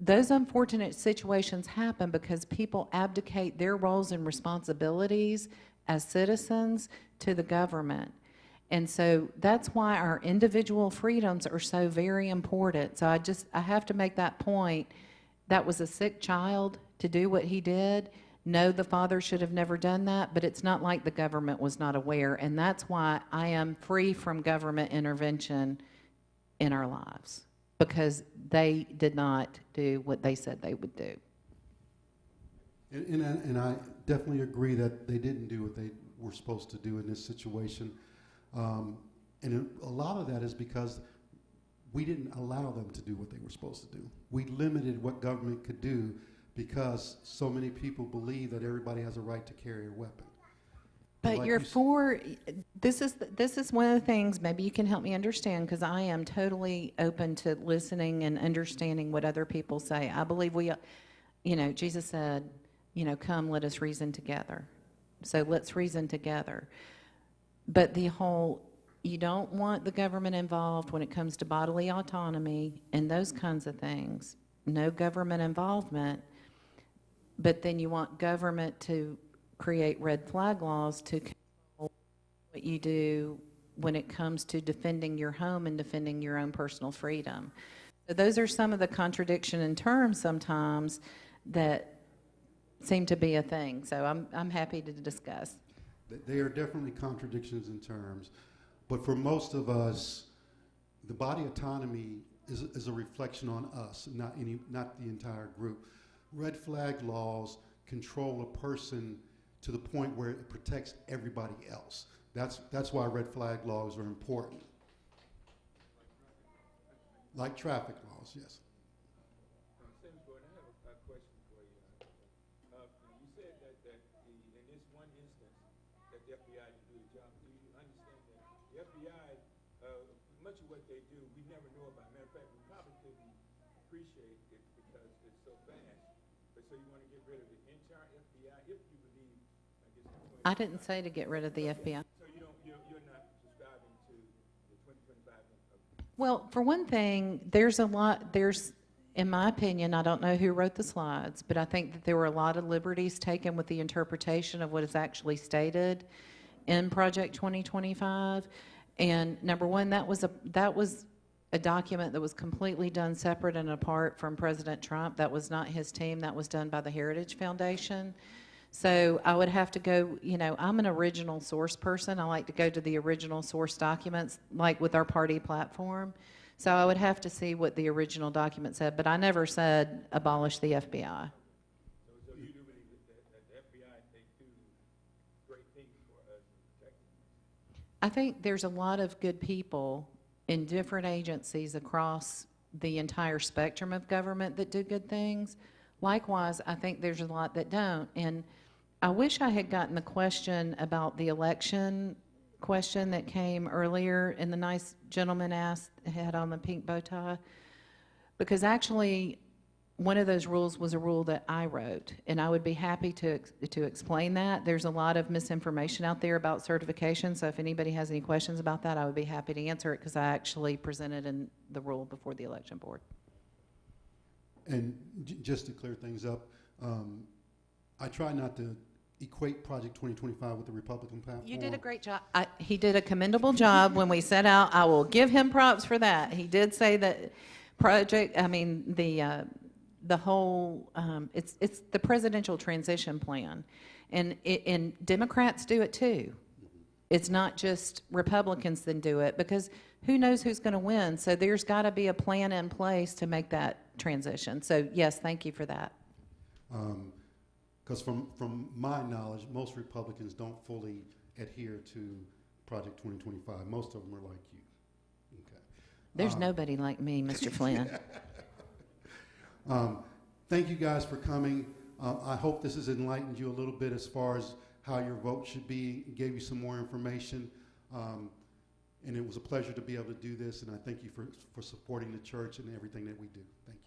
those unfortunate situations happen because people abdicate their roles and responsibilities as citizens to the government. And so that's why our individual freedoms are so very important. So I have to make that point. That was a sick child to do what he did. No, the father should have never done that, but it's not like the government was not aware. And that's why I am free from government intervention in our lives, because they did not do what they said they would do. And I definitely agree that they didn't do what they were supposed to do in this situation. And a lot of that is because we didn't allow them to do what they were supposed to do. We limited what government could do because so many people believe that everybody has a right to carry a weapon. But Like you're you s- for, this is one of the things, maybe you can help me understand, because I am totally open to listening and understanding what other people say. I believe Jesus said, come, let us reason together. So let's reason together. But you don't want the government involved when it comes to bodily autonomy and those kinds of things. No government involvement. But then you want government to create red flag laws to control what you do when it comes to defending your home and defending your own personal freedom. So those are some of the contradiction in terms sometimes that seem to be a thing. So I'm happy to discuss. They are definitely contradictions in terms, but for most of us, the body autonomy is a reflection on us, not the entire group. Red flag laws control a person to the point where it protects everybody else. That's why red flag laws are important. Like traffic laws, yes. Senator Gordon, I have a question for you. You said that in this one instance that the FBI didn't do the job. Do you understand that the FBI, much of what they do, we never know about. Matter of fact, we probably couldn't appreciate it because it's so fast. But so you want to get rid of the entire FBI if you believe, I guess. I didn't say to get rid of the FBI. So you're not subscribing to the 2025. Well, for one thing, in my opinion, I don't know who wrote the slides, but I think that there were a lot of liberties taken with the interpretation of what is actually stated in Project 2025. And number one, that was a document that was completely done separate and apart from President Trump. That was not his team. That was done by the Heritage Foundation. So I would have to go, I'm an original source person. I like to go to the original source documents, like with our party platform. So I would have to see what the original document said, but I never said abolish the FBI. So you do believe that the FBI, they do great things for us in protecting. I think there's a lot of good people in different agencies across the entire spectrum of government that do good things. Likewise, I think there's a lot that don't. And I wish I had gotten the question about the election question that came earlier and the nice gentleman had on the pink bow tie, because actually one of those rules was a rule that I wrote, and I would be happy to explain that. There's a lot of misinformation out there about certification, so if anybody has any questions about that, I would be happy to answer it, because I actually presented in the rule before the election board. And just to clear things up, I try not to equate Project 2025 with the Republican platform. You did a great job. He did a commendable job when we set out. I will give him props for that. He did say that the whole, it's the presidential transition plan. And Democrats do it too. It's not just Republicans that do it, because who knows who's going to win. So there's got to be a plan in place to make that transition. So yes, thank you for that. Because from my knowledge, most Republicans don't fully adhere to Project 2025. Most of them are like you. Okay. There's nobody like me, Mr. Flynn. Thank you guys for coming. I hope this has enlightened you a little bit as far as how your vote should be, gave you some more information. And it was a pleasure to be able to do this, and I thank you for supporting the church and everything that we do. Thank you.